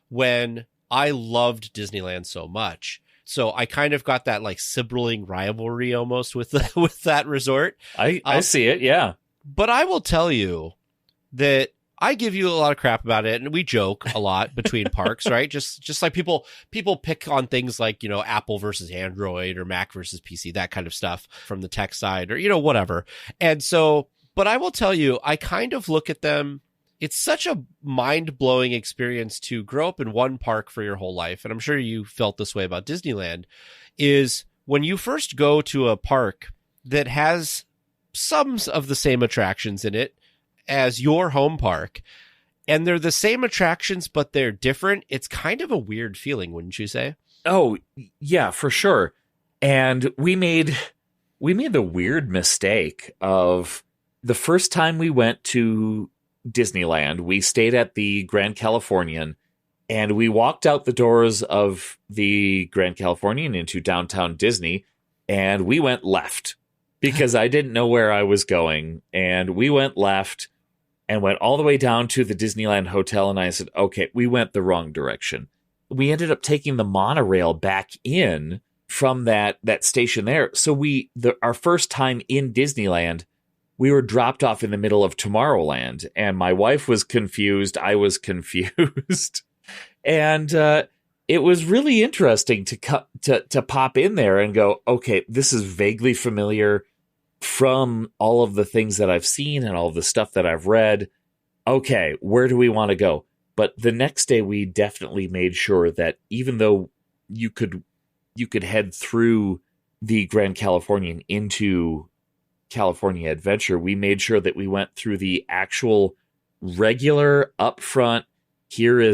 Speaker 1: when I loved Disneyland so much. So I kind of got that like sibling rivalry almost with that resort.
Speaker 2: I see it, yeah.
Speaker 1: But I will tell you that I give you a lot of crap about it, and we joke a lot between parks, right? Just like people pick on things like, Apple versus Android or Mac versus PC, that kind of stuff from the tech side, or, whatever. And so, but I will tell you, I kind of look at them. It's such a mind-blowing experience to grow up in one park for your whole life. And I'm sure you felt this way about Disneyland, is when you first go to a park that has some of the same attractions in it as your home park, and they're the same attractions, but they're different. It's kind of a weird feeling, wouldn't you say?
Speaker 2: Oh, yeah, for sure. And we made the weird mistake of the first time we went to Disneyland, we stayed at the Grand Californian, and we walked out the doors of the Grand Californian into downtown Disney, and we went left because I didn't know where I was going. And we went left and went all the way down to the Disneyland Hotel, and I said, okay, we went the wrong direction. We ended up taking the monorail back in from that station there. So our first time in Disneyland, we were dropped off in the middle of Tomorrowland, and my wife was confused. I was confused. And it was really interesting to pop in there and go, okay, this is vaguely familiar from all of the things that I've seen and all of the stuff that I've read. Okay, where do we want to go? But the next day, we definitely made sure that even though you could head through the Grand Californian into California Adventure, we made sure that we went through the actual regular upfront, here are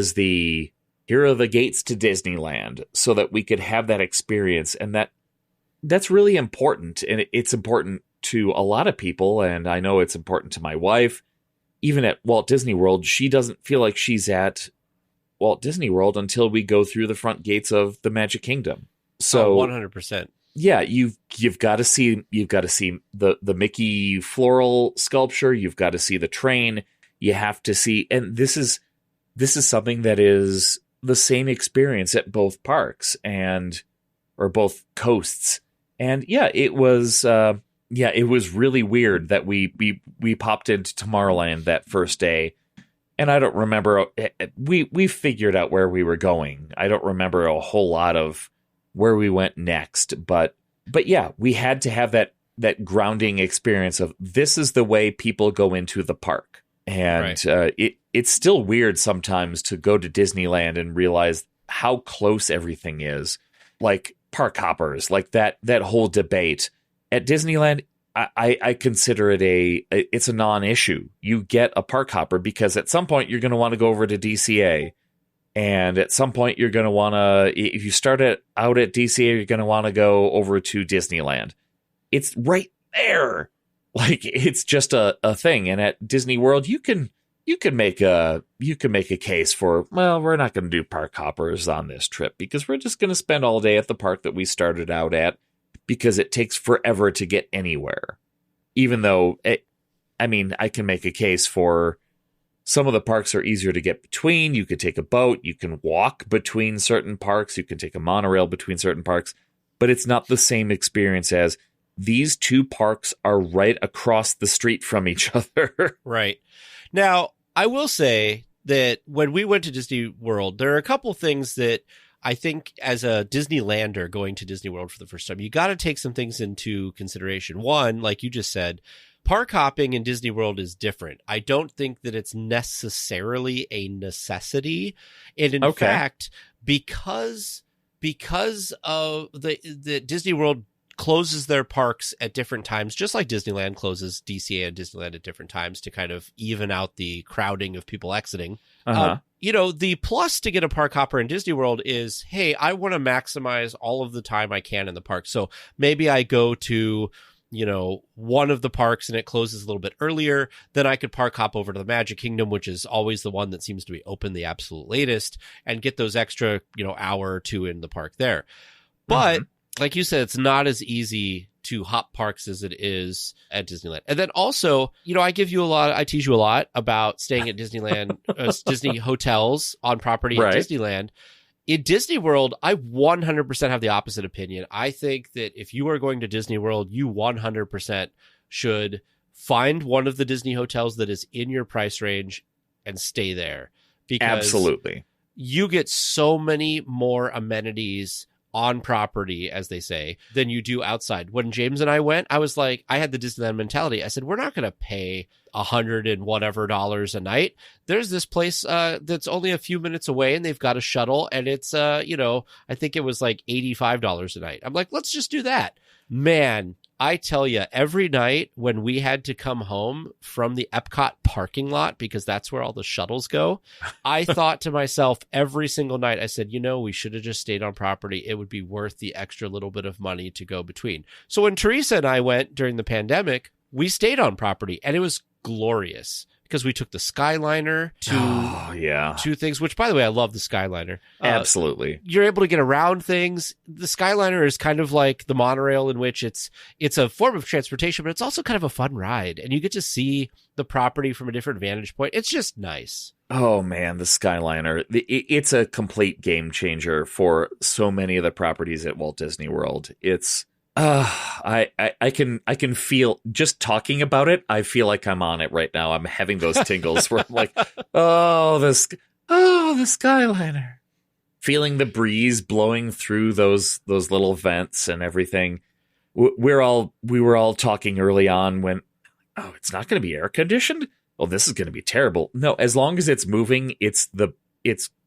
Speaker 2: the gates to Disneyland, so that we could have that experience. And that's really important. And it's important to a lot of people. And I know it's important to my wife. Even at Walt Disney World, she doesn't feel like she's at Walt Disney World until we go through the front gates of the Magic Kingdom. So
Speaker 1: 100%.
Speaker 2: Yeah, you've got to see the Mickey floral sculpture. You've got to see the train. You have to see, and this is something that is the same experience at both parks or both coasts. And yeah, it was really weird that we popped into Tomorrowland that first day, and I don't remember. We figured out where we were going. I don't remember a whole lot of where we went next, but yeah, we had to have that grounding experience of this is the way people go into the park. And right. It's still weird sometimes to go to Disneyland and realize how close everything is. Like park hoppers, like that whole debate at Disneyland, I consider it it's a non-issue. You get a park hopper because at some point you're going to want to go over to DCA. And at some point, you're going to want to, if you start out at DCA, you're going to want to go over to Disneyland. It's right there. Like, it's just a thing. And at Disney World, you can make a case for, well, we're not going to do park hoppers on this trip because we're just going to spend all day at the park that we started out at because it takes forever to get anywhere. Even though, I can make a case for some of the parks are easier to get between. You could take a boat. You can walk between certain parks. You can take a monorail between certain parks. But it's not the same experience as these two parks are right across the street from each other.
Speaker 1: Right. Now, I will say that when we went to Disney World, there are a couple things that I think as a Disneylander going to Disney World for the first time, you got to take some things into consideration. One, like you just said, park hopping in Disney World is different. I don't think that it's necessarily a necessity. And in fact, because of the Disney World closes their parks at different times, just like Disneyland closes DCA and Disneyland at different times to kind of even out the crowding of people exiting. The plus to get a park hopper in Disney World is, hey, I want to maximize all of the time I can in the park. So maybe I go to one of the parks and it closes a little bit earlier, then I could park hop over to the Magic Kingdom, which is always the one that seems to be open the absolute latest, and get those extra, hour or two in the park there. But like you said, it's not as easy to hop parks as it is at Disneyland. And then also, I tease you a lot about staying at Disneyland, Disney hotels on property at Disneyland. In Disney World, I 100% have the opposite opinion. I think that if you are going to Disney World, you 100% should find one of the Disney hotels that is in your price range and stay there. Because
Speaker 2: absolutely,
Speaker 1: you get so many more amenities on property, as they say, than you do outside. When James and I went, I was like, I had the Disneyland mentality. I said, we're not going to pay $100 and whatever a night. There's this place that's only a few minutes away, and they've got a shuttle, and it's I think it was like $85 a night. I'm like, let's just do that. Man, I tell you, every night when we had to come home from the Epcot parking lot, because that's where all the shuttles go, I thought to myself every single night, I said, we should have just stayed on property. It would be worth the extra little bit of money to go between. So when Teresa and I went during the pandemic, we stayed on property, and it was glorious because we took the Skyliner to two things, which, by the way, I love the Skyliner.
Speaker 2: Absolutely.
Speaker 1: You're able to get around things. The Skyliner is kind of like the monorail, in which it's a form of transportation, but it's also kind of a fun ride, and you get to see the property from a different vantage point. It's just nice.
Speaker 2: Oh, man, the Skyliner. It's a complete game changer for so many of the properties at Walt Disney World. It's I can feel, just talking about it, I feel like I'm on it right now. I'm having those tingles where I'm like, the Skyliner. Feeling the breeze blowing through those little vents and everything. We were all talking early on when, it's not going to be air conditioned? Oh, this is going to be terrible. No, as long as it's moving, it's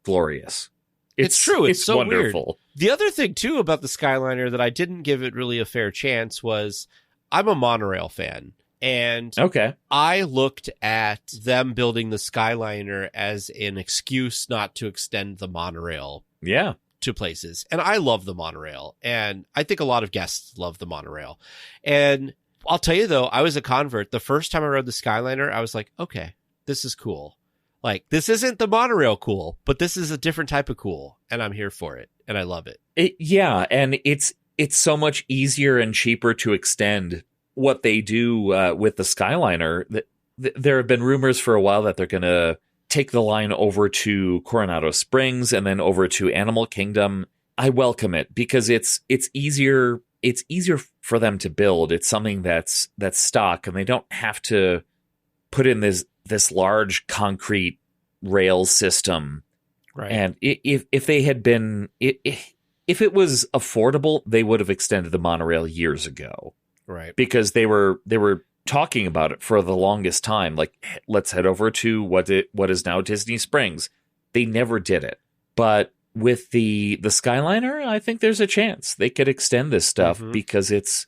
Speaker 2: glorious.
Speaker 1: It's true. It's so
Speaker 2: wonderful.
Speaker 1: Weird. The other thing, too, about the Skyliner that I didn't give it really a fair chance was I'm a monorail fan. And I looked at them building the Skyliner as an excuse not to extend the monorail to places. And I love the monorail. And I think a lot of guests love the monorail. And I'll tell you, though, I was a convert. The first time I rode the Skyliner, I was like, okay, this is cool. Like, this isn't the monorail cool, but this is a different type of cool, and I'm here for it, and I love it.
Speaker 2: And it's so much easier and cheaper to extend what they do with the Skyliner. There have been rumors for a while that they're going to take the line over to Coronado Springs and then over to Animal Kingdom. I welcome it because it's easier. It's easier for them to build. It's something that's stock, and they don't have to put in this large concrete rail system.
Speaker 1: Right.
Speaker 2: And if they had been, if it was affordable, they would have extended the monorail years ago.
Speaker 1: Right.
Speaker 2: Because they were talking about it for the longest time. Like, let's head over to what is now Disney Springs. They never did it. But with the Skyliner, I think there's a chance they could extend this stuff because it's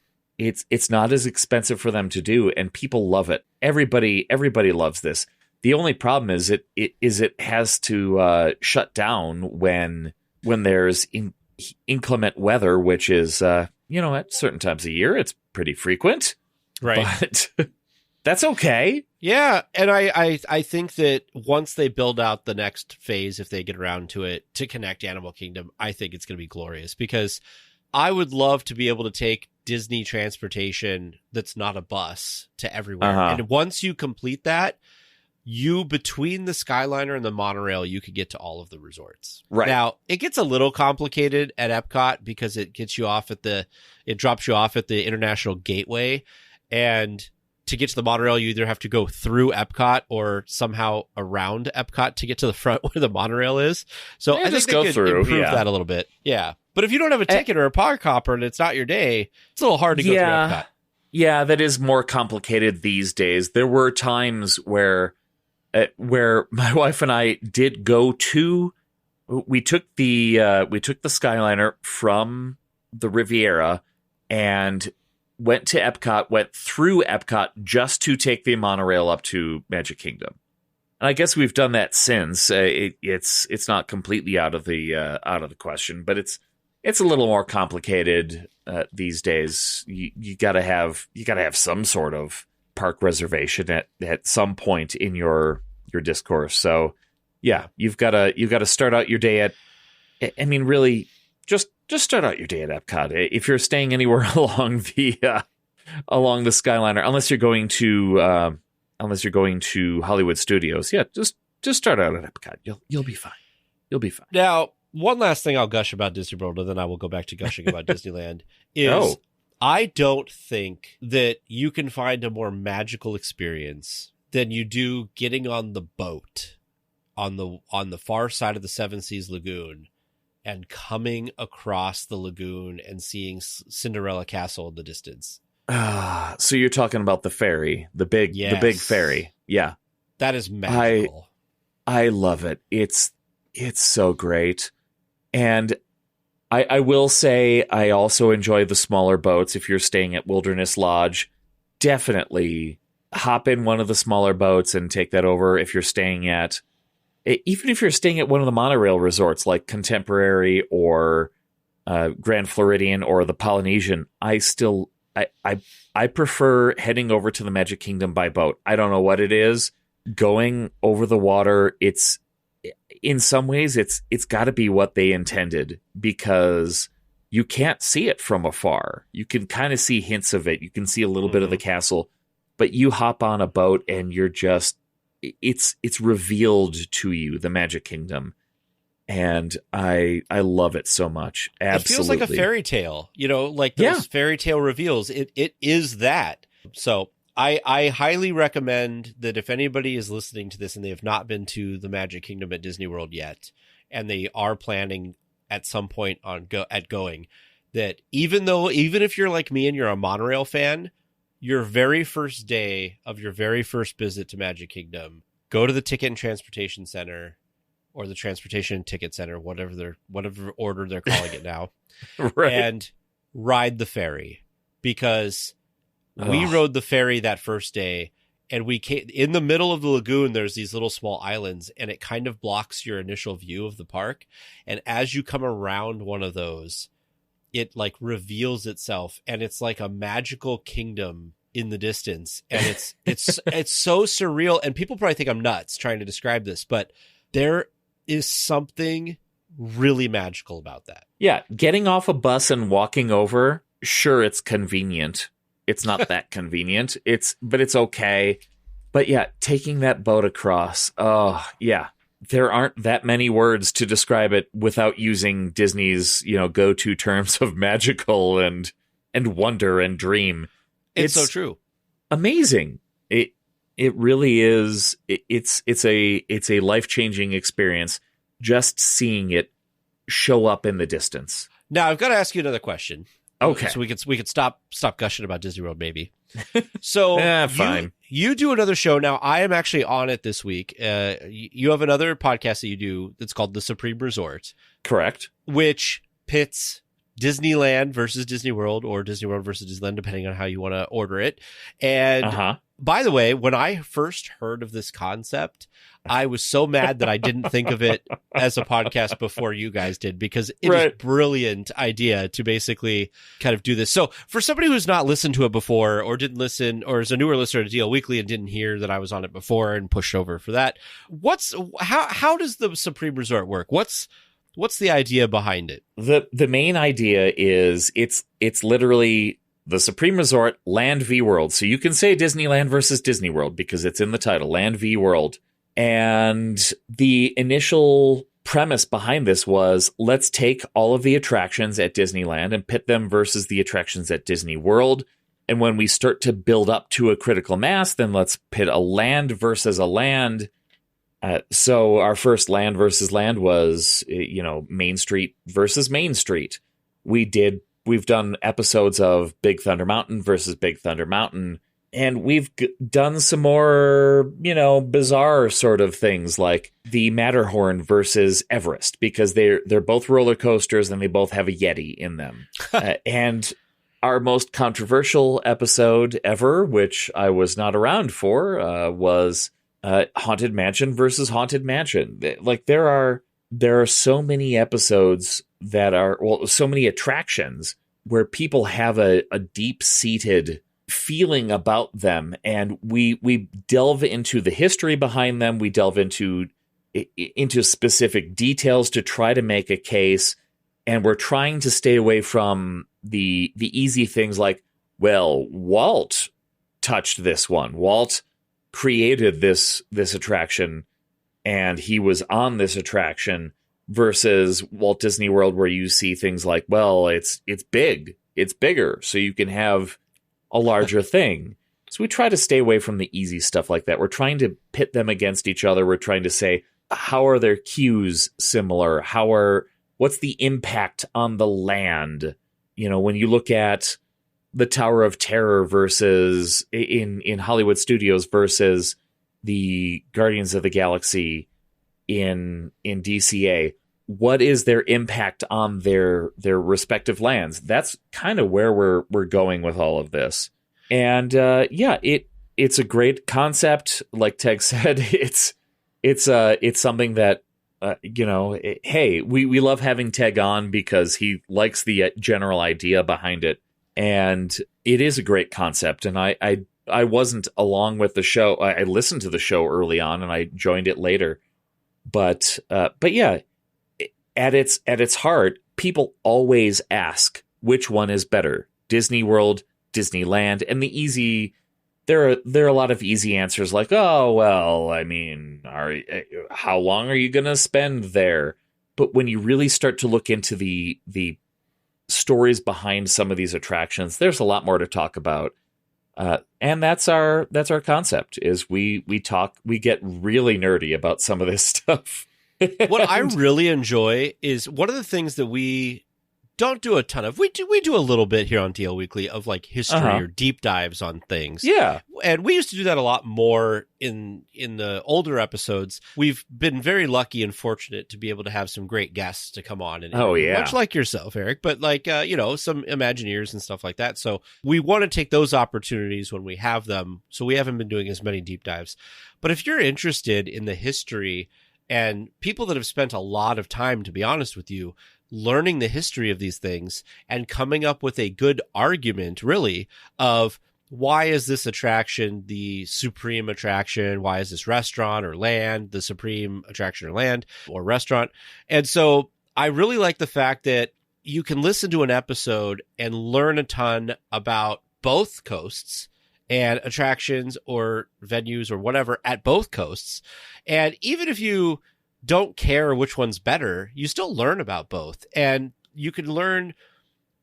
Speaker 2: not as expensive for them to do, and people love it. Everybody loves this. The only problem is it has to shut down when there's inclement weather, which is at certain times of year it's pretty frequent,
Speaker 1: right?
Speaker 2: But that's okay.
Speaker 1: Yeah, and I think that once they build out the next phase, if they get around to it, to connect Animal Kingdom, I think it's going to be glorious, because I would love to be able to take Disney transportation that's not a bus to everywhere. And once you complete that, between the Skyliner and the monorail, you could get to all of the resorts.
Speaker 2: Right.
Speaker 1: Now, it gets a little complicated at Epcot because it drops you off at the International Gateway, and to get to the monorail, you either have to go through Epcot or somehow around Epcot to get to the front where the monorail is. So I think they could improve that a little bit. Yeah. But if you don't have a ticket or a park hopper and it's not your day, it's a little hard to go through Epcot.
Speaker 2: Yeah, that is more complicated these days. There were times where my wife and I did go to. We took the Skyliner from the Riviera and went to Epcot. Went through Epcot just to take the monorail up to Magic Kingdom. And I guess we've done that since. It's not completely out of the question, but it's a little more complicated these days. You gotta have some sort of park reservation at some point in your discourse. So yeah, you've got to start out your day really just start out your day at Epcot. If you're staying anywhere along the Skyliner, unless you're going to Hollywood Studios, yeah, just start out at Epcot. You'll be fine. You'll be fine.
Speaker 1: Now, one last thing I'll gush about Disney World, and then I will go back to gushing about Disneyland, is I don't think that you can find a more magical experience than you do getting on the boat on the far side of the Seven Seas Lagoon and coming across the lagoon and seeing Cinderella Castle in the distance.
Speaker 2: So you're talking about the ferry, the big ferry. Yeah.
Speaker 1: That is magical.
Speaker 2: I love it. It's so great. And I will say I also enjoy the smaller boats. If you're staying at Wilderness Lodge, definitely hop in one of the smaller boats and take that over. If you're staying at one of the monorail resorts like Contemporary or Grand Floridian or the Polynesian, I prefer heading over to the Magic Kingdom by boat. I don't know what it is. Going over the water, in some ways, it's got to be what they intended, because you can't see it from afar. You can kind of see hints of it. You can see a little bit of the castle, but you hop on a boat and you're just, it's revealed to you, the Magic Kingdom. And I love it so much. Absolutely.
Speaker 1: It feels like a fairy tale, like those fairy tale reveals. It is that. So I highly recommend that if anybody is listening to this and they have not been to the Magic Kingdom at Disney World yet, and they are planning at some point going, that even if you're like me and you're a monorail fan, your very first day of your very first visit to Magic Kingdom, go to the Ticket and Transportation Center or the Transportation and Ticket Center, whatever order they're calling it now,
Speaker 2: right.
Speaker 1: And ride the ferry, because we rode the ferry that first day, and we came in the middle of the lagoon. There's these little small islands, and it kind of blocks your initial view of the park. And as you come around one of those, it like reveals itself, and it's like a magical kingdom in the distance. And it's so surreal. And people probably think I'm nuts trying to describe this, but there is something really magical about that.
Speaker 2: Yeah. Getting off a bus and walking over. Sure. It's convenient. It's not that convenient. But it's okay. But yeah, taking that boat across. Oh yeah. There aren't that many words to describe it without using Disney's, go-to terms of magical and wonder and dream.
Speaker 1: It's so true.
Speaker 2: Amazing. It really is. It's a life-changing experience just seeing it show up in the distance.
Speaker 1: Now I've got to ask you another question.
Speaker 2: Okay.
Speaker 1: So we could stop gushing about Disney World, maybe. So
Speaker 2: fine.
Speaker 1: You do another show. Now, I am actually on it this week. You have another podcast that you do that's called The Supreme Resort.
Speaker 2: Correct.
Speaker 1: Which pits Disneyland versus Disney World, or Disney World versus Disneyland, depending on how you want to order it. And by the way, when I first heard of this concept, I was so mad that I didn't think of it as a podcast before you guys did, because it is a brilliant idea to basically kind of do this. So for somebody who's not listened to it before, or didn't listen, or is a newer listener to DL Weekly and didn't hear that I was on it before and pushed over for that, how does the Supreme Resort work? What's the idea behind it?
Speaker 2: The main idea is it's literally the Supreme Resort, Land v. World. So you can say Disneyland versus Disney World because it's in the title, Land v. World. And the initial premise behind this was, let's take all of the attractions at Disneyland and pit them versus the attractions at Disney World. And when we start to build up to a critical mass, then let's pit a land versus a land. So our first land versus land was, Main Street versus Main Street. We've done episodes of Big Thunder Mountain versus Big Thunder Mountain, and we've done some more, bizarre sort of things like the Matterhorn versus Everest, because they're both roller coasters and they both have a Yeti in them. And our most controversial episode ever, which I was not around for, was Haunted Mansion versus Haunted Mansion. Like there are so many episodes so many attractions where people have a deep-seated feeling about them, and we delve into the history behind them. We delve into specific details to try to make a case, and we're trying to stay away from the easy things like, well, Walt touched this one. Walt created this attraction, and he was on this attraction, versus Walt Disney World, where you see things like, well, it's big, it's bigger, so you can have a larger thing. So we try to stay away from the easy stuff like that. We're trying to pit them against each other. We're trying to say, how are their cues similar? What's the impact on the land? When you look at the Tower of Terror versus in Hollywood Studios versus the Guardians of the Galaxy in DCA, what is their impact on their respective lands? That's kind of where we're going with all of this. And it's a great concept. Like Teg said, it's something that hey, we love having Teg on because he likes the general idea behind it, and it is a great concept. And I wasn't along with the show. I listened to the show early on, and I joined it later. But yeah, at its heart, people always ask which one is better, Disney World, Disneyland, and there are a lot of easy answers like, oh well, I mean, how long are you gonna spend there? But when you really start to look into the stories behind some of these attractions, there's a lot more to talk about. And that's our concept, is we get really nerdy about some of this stuff.
Speaker 1: What I really enjoy is one of the things that we don't do a ton of. We do a little bit here on DL Weekly of like history or deep dives on things.
Speaker 2: Yeah.
Speaker 1: And we used to do that a lot more in the older episodes. We've been very lucky and fortunate to be able to have some great guests to come on. And much like yourself, Eric, but like, some Imagineers and stuff like that. So we want to take those opportunities when we have them. So we haven't been doing as many deep dives. But if you're interested in the history, and people that have spent a lot of time, to be honest with you, learning the history of these things and coming up with a good argument, really, of why is this attraction the supreme attraction? Why is this restaurant or land the supreme attraction or land or restaurant? And so I really like the fact that you can listen to an episode and learn a ton about both coasts and attractions or venues or whatever at both coasts. And even if you don't care which one's better, you still learn about both. And you can learn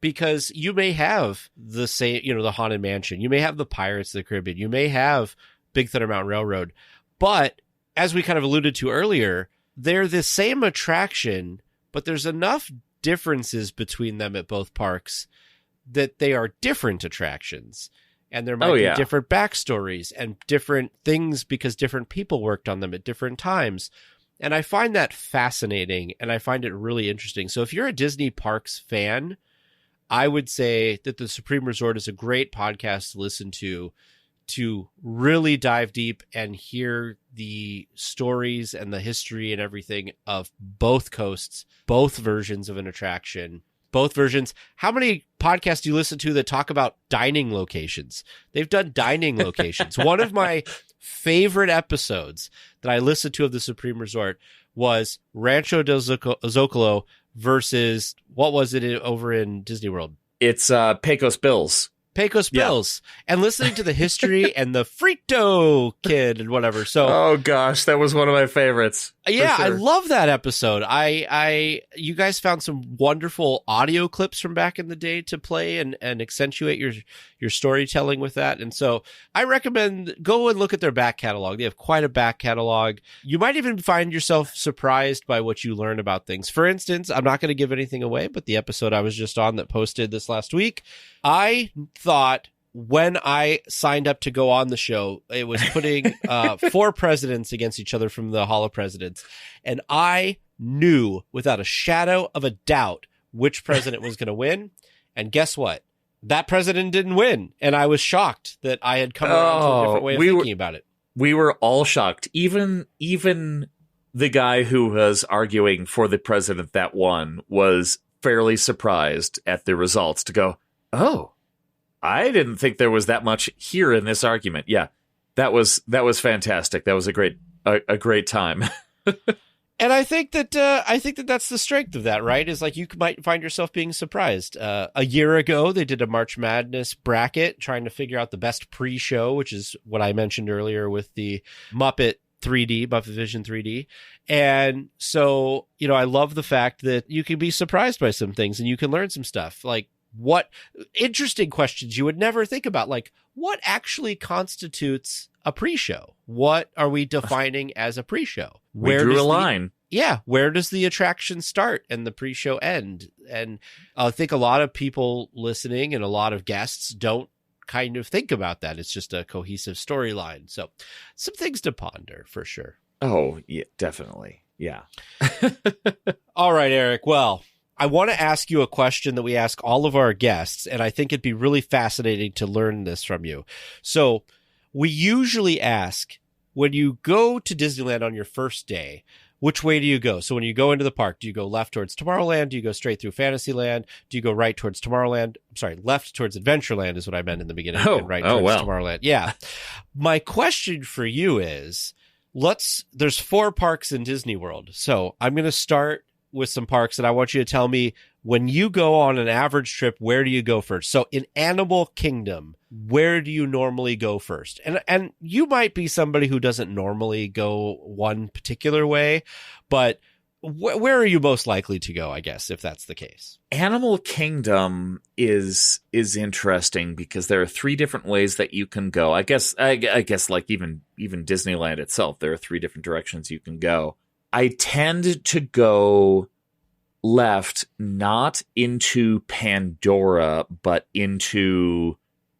Speaker 1: because you may have the same, the Haunted Mansion. You may have the Pirates of the Caribbean. You may have Big Thunder Mountain Railroad. But as we kind of alluded to earlier, they're the same attraction, but there's enough differences between them at both parks that they are different attractions. And there might be different backstories and different things because different people worked on them at different times. And I find that fascinating, and I find it really interesting. So if you're a Disney Parks fan, I would say that the Supreme Resort is a great podcast to listen to to really dive deep and hear the stories and the history and everything of both coasts, both versions of an attraction, both versions. How many podcasts do you listen to that talk about dining locations? They've done dining locations. One of my favorite episodes that I listened to of the Supreme Resort was Rancho del Zocalo versus, what was it over in Disney World?
Speaker 2: It's Pecos Bills.
Speaker 1: Pecos Bills, and listening to the history and the Frito kid and whatever. So,
Speaker 2: oh gosh, that was one of my favorites.
Speaker 1: Yeah,
Speaker 2: sure.
Speaker 1: I love that episode. You guys found some wonderful audio clips from back in the day to play and accentuate your storytelling with that. And so I recommend go and look at their back catalog. They have quite a back catalog. You might even find yourself surprised by what you learn about things. For instance, I'm not going to give anything away, but the episode I was just on that posted this last week, I thought when I signed up to go on the show, it was putting 4 presidents against each other from the Hall of Presidents. And I knew without a shadow of a doubt which president was going to win. And guess what? That president didn't win. And I was shocked that I had come around to a different way of thinking about it.
Speaker 2: We were all shocked. Even the guy who was arguing for the president that won was fairly surprised at the results to go, oh, I didn't think there was that much here in this argument. Yeah, that was fantastic. That was a great time.
Speaker 1: And I think that that's the strength of that, right? Is like you might find yourself being surprised. A year ago, they did a March Madness bracket trying to figure out the best pre-show, which is what I mentioned earlier with the Muppet Vision 3D. And so, I love the fact that you can be surprised by some things and you can learn some stuff. Like, what interesting questions you would never think about, like what actually constitutes a pre-show? What are we defining as a pre-show?
Speaker 2: We drew a line.
Speaker 1: Where does the attraction start and the pre-show end? And I think a lot of people listening and a lot of guests don't kind of think about that. It's just a cohesive storyline. So some things to ponder for sure.
Speaker 2: Oh, yeah, definitely. Yeah.
Speaker 1: All right, Eric. Well, I want to ask you a question that we ask all of our guests, and I think it'd be really fascinating to learn this from you. So we usually ask, when you go to Disneyland on your first day, which way do you go? So when you go into the park, do you go left towards Tomorrowland? Do you go straight through Fantasyland? Do you go right towards Tomorrowland? I'm sorry, left towards Adventureland is what I meant in the beginning. And right towards Tomorrowland. Yeah. My question for you is, there's 4 parks in Disney World. So I'm going to start with some parks, and I want you to tell me, when you go on an average trip, where do you go first? So in Animal Kingdom, where do you normally go first? And you might be somebody who doesn't normally go one particular way, but where are you most likely to go, I guess, if that's the case?
Speaker 2: Animal Kingdom is interesting because there are 3 different ways that you can go. I guess like even Disneyland itself, there are 3 different directions you can go. I tend to go left, not into Pandora, but into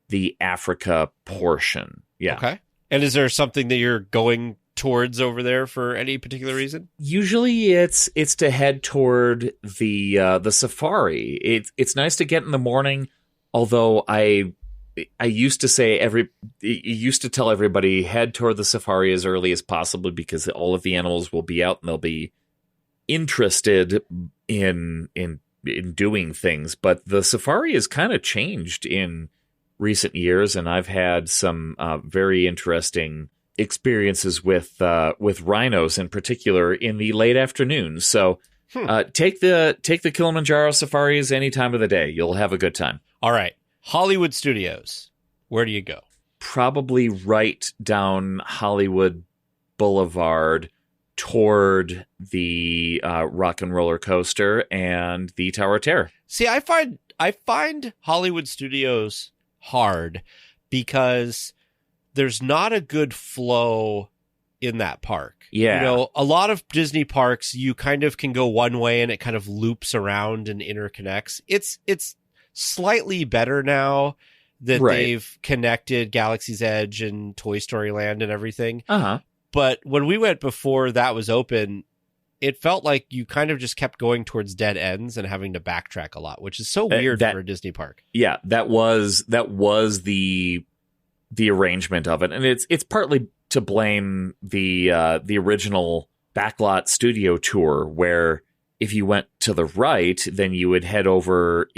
Speaker 2: the Africa portion. Yeah.
Speaker 1: Okay. And is there something that you're going towards over there for any particular reason?
Speaker 2: Usually it's to head toward the safari. It's nice to get in the morning, although I used to tell everybody head toward the safari as early as possible because all of the animals will be out and they'll be interested in doing things. But the safari has kind of changed in recent years, and I've had some very interesting experiences with rhinos in particular in the late afternoon. So take the Kilimanjaro safaris any time of the day. You'll have a good time.
Speaker 1: All right. Hollywood Studios, where do you go?
Speaker 2: Probably right down Hollywood Boulevard toward the Rock and Roller Coaster and the Tower of Terror.
Speaker 1: See, I find Hollywood Studios hard because there's not a good flow in that park.
Speaker 2: Yeah.
Speaker 1: A lot of Disney parks, you kind of can go one way and it kind of loops around and interconnects. It's slightly better now that they've connected Galaxy's Edge and Toy Story Land and everything.
Speaker 2: Uh-huh.
Speaker 1: But when we went before that was open, it felt like you kind of just kept going towards dead ends and having to backtrack a lot, which is so weird for a Disney park.
Speaker 2: Yeah, that was the the arrangement of it. And it's partly to blame the original Backlot Studio tour, where if you went to the right, then you would head over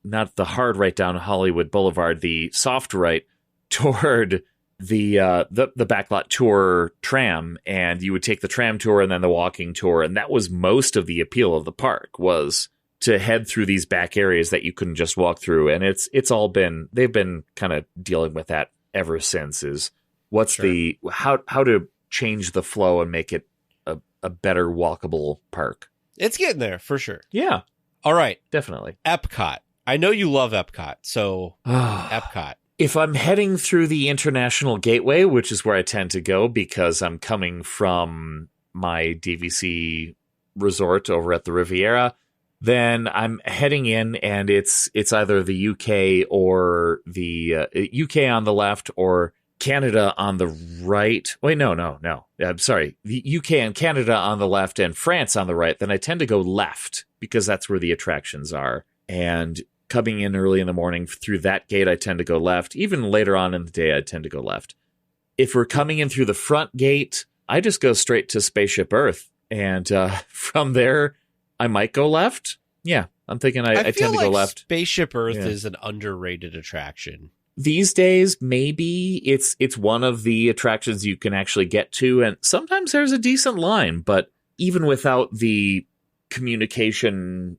Speaker 2: not the hard right down Hollywood Boulevard, the soft right toward the Backlot Tour tram, and you would take the tram tour and then the walking tour, and that was most of the appeal of the park, was to head through these back areas that you couldn't just walk through. And they've been kind of dealing with that ever since, is how to change the flow and make it a better walkable park.
Speaker 1: It's getting there for sure.
Speaker 2: Yeah.
Speaker 1: All right.
Speaker 2: Definitely.
Speaker 1: Epcot. I know you love Epcot, so Epcot.
Speaker 2: If I'm heading through the International Gateway, which is where I tend to go because I'm coming from my DVC resort over at the Riviera, then I'm heading in, and it's either the UK or the UK on the left, or Canada on the right. Wait, no. I'm sorry. The UK and Canada on the left and France on the right. Then I tend to go left because that's where the attractions are. And coming in early in the morning through that gate, I tend to go left. Even later on in the day, I tend to go left. If we're coming in through the front gate, I just go straight to Spaceship Earth. And from there, I might go left. Yeah, I'm thinking I tend to go left.
Speaker 1: Spaceship Earth is an underrated attraction.
Speaker 2: These days, maybe it's one of the attractions you can actually get to, and sometimes there's a decent line, but even without the communication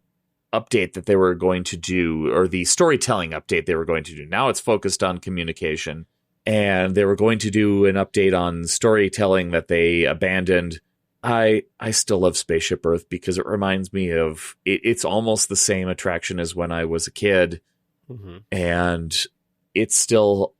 Speaker 2: update that they were going to do, or the storytelling update they were going to do, now it's focused on communication, and they were going to do an update on storytelling that they abandoned. I still love Spaceship Earth because it reminds me of, it's almost the same attraction as when I was a kid, and it's still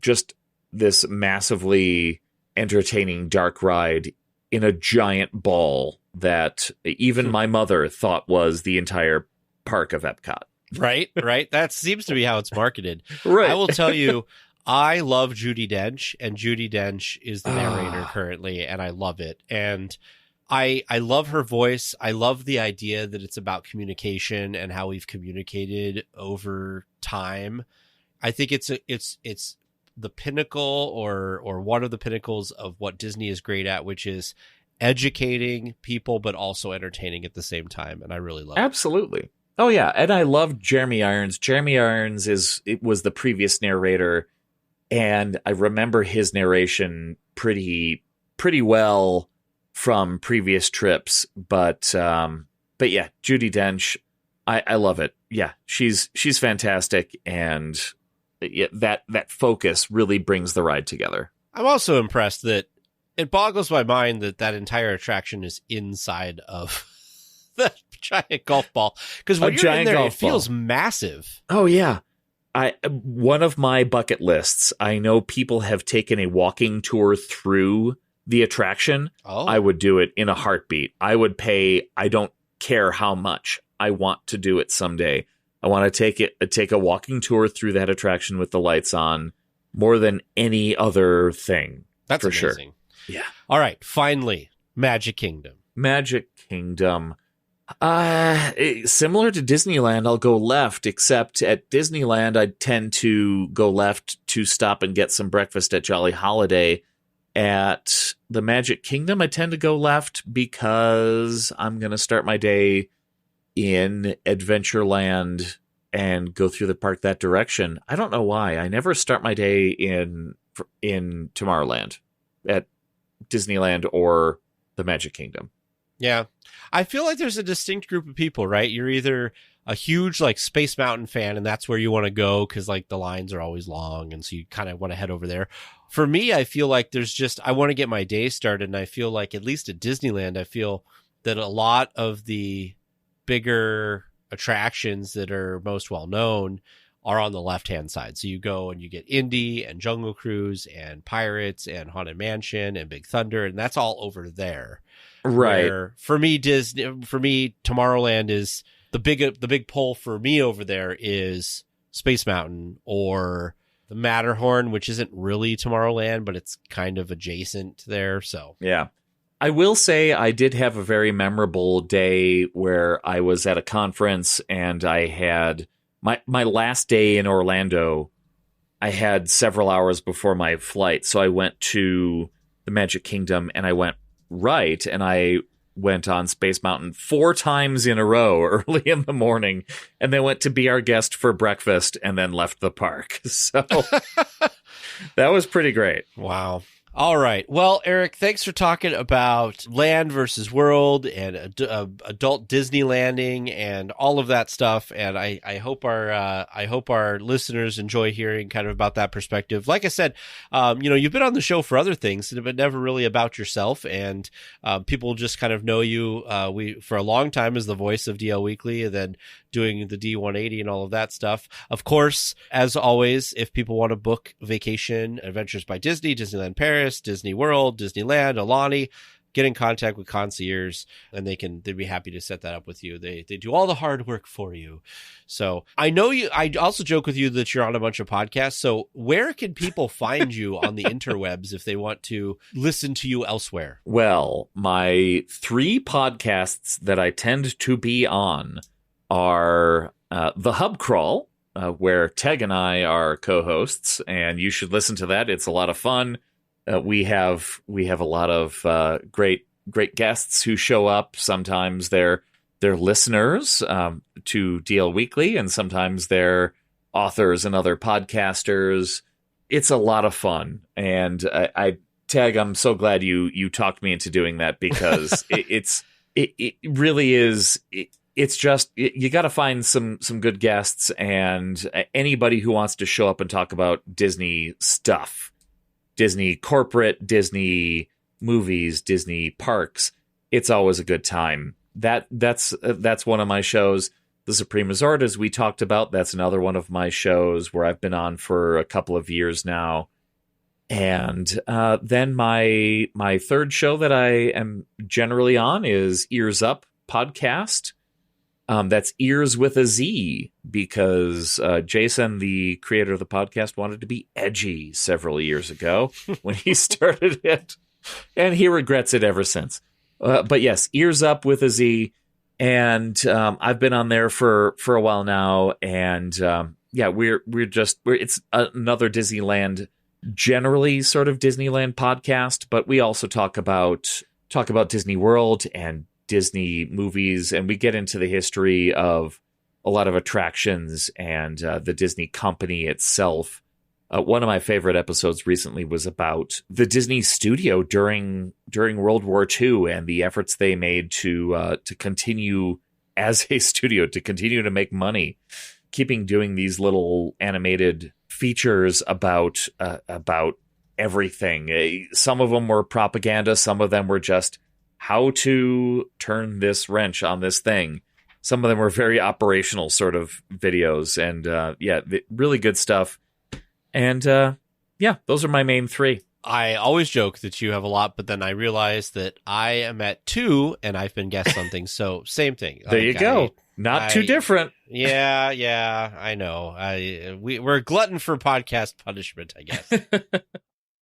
Speaker 2: just this massively entertaining dark ride in a giant ball that even my mother thought was the entire park of Epcot.
Speaker 1: Right. That seems to be how it's marketed.
Speaker 2: Right.
Speaker 1: I will tell you, I love Judi Dench, and Judi Dench is the narrator currently, and I love it. And I love her voice. I love the idea that it's about communication and how we've communicated over time. I think it's the pinnacle or one of the pinnacles of what Disney is great at, which is educating people, but also entertaining at the same time. And I really love it.
Speaker 2: Absolutely. Oh, yeah. And I love Jeremy Irons. Jeremy Irons was the previous narrator, and I remember his narration pretty well from previous trips. But yeah, Judi Dench, I love it. Yeah, she's fantastic, and that focus really brings the ride together.
Speaker 1: I'm also impressed that it boggles my mind that entire attraction is inside of the giant golf ball, because when you're in there, it feels massive.
Speaker 2: Oh yeah. One of my bucket lists, I know people have taken a walking tour through the attraction. I would do it in a heartbeat. I would pay, I don't care how much. I want to do it someday. I want to take a walking tour through that attraction with the lights on more than any other thing.
Speaker 1: That's
Speaker 2: for
Speaker 1: amazing.
Speaker 2: Sure. Yeah.
Speaker 1: All right. Finally, Magic Kingdom.
Speaker 2: Magic Kingdom. Similar to Disneyland, I'll go left, except at Disneyland, I tend to go left to stop and get some breakfast at Jolly Holiday. At the Magic Kingdom, I tend to go left because I'm going to start my day in Adventureland and go through the park that direction. I don't know why. I never start my day in Tomorrowland at Disneyland or the Magic Kingdom.
Speaker 1: Yeah. I feel like there's a distinct group of people, right? You're either a huge like Space Mountain fan, and that's where you want to go because like the lines are always long, and so you kind of want to head over there. For me, I feel like I want to get my day started, and I feel like at least at Disneyland, I feel that a lot of the bigger attractions that are most well known are on the left-hand side. So you go and you get Indy and Jungle Cruise and Pirates and Haunted Mansion and Big Thunder, and that's all over there.
Speaker 2: Right.
Speaker 1: Where for me, Tomorrowland is the big pull for me over there is Space Mountain or the Matterhorn, which isn't really Tomorrowland, but it's kind of adjacent there. So
Speaker 2: yeah. I will say I did have a very memorable day where I was at a conference and I had my last day in Orlando. had several hours before my flight, so I went to the Magic Kingdom and I went right, and I went on Space Mountain 4 times in a row early in the morning, and then went to be our guest for breakfast and then left the park. So that was pretty great.
Speaker 1: Wow. All right. Well, Erik, thanks for talking about land versus world and adult Disney landing and all of that stuff. And I hope our listeners enjoy hearing kind of about that perspective. Like I said, you've been on the show for other things, but never really about yourself. And people just kind of know you. We for a long time as the voice of DL Weekly, and then doing the D180 and all of that stuff. Of course, as always, if people want to book vacation, Adventures by Disney, Disneyland Paris, Disney World, Disneyland, Alani, get in contact with concierge, and they'd be happy to set that up with you. They do all the hard work for you. So I know you. I also joke with you that you're on a bunch of podcasts. So where can people find you on the interwebs if they want to listen to you elsewhere?
Speaker 2: Well, my 3 podcasts that I tend to be on are The Hub Crawl, where Teg and I are co-hosts, and you should listen to that. It's a lot of fun. We have a lot of great guests who show up. Sometimes they're listeners to DL Weekly, and sometimes they're authors and other podcasters. It's a lot of fun, and Teg, I'm so glad you talked me into doing that, because it really is. It's just, you got to find some good guests, and anybody who wants to show up and talk about Disney stuff, Disney corporate, Disney movies, Disney parks. It's always a good time. That's one of my shows. The Supreme Resort, as we talked about, that's another one of my shows where I've been on for a couple of years now. And then my third show that I am generally on is Ears Up podcast. That's Ears with a Z, because Jason, the creator of the podcast, wanted to be edgy several years ago when he started it, and he regrets it ever since. But yes, Ears Up with a Z, and I've been on there for a while now, and we're it's another Disneyland, generally sort of Disneyland podcast, but we also talk about Disney World and Disney movies, and we get into the history of a lot of attractions and the Disney company itself. One of my favorite episodes recently was about the Disney studio during World War II and the efforts they made to continue as a studio, to continue to make money, keeping doing these little animated features about everything. Some of them were propaganda, some of them were just how to turn this wrench on this thing. Some of them were very operational sort of videos, and really good stuff. And those are my main 3.
Speaker 1: I always joke that you have a lot, but then I realize that I am at 2 and I've been guest something. So same thing.
Speaker 2: There you go. Not too different.
Speaker 1: Yeah, I know. We're a glutton for podcast punishment, I guess.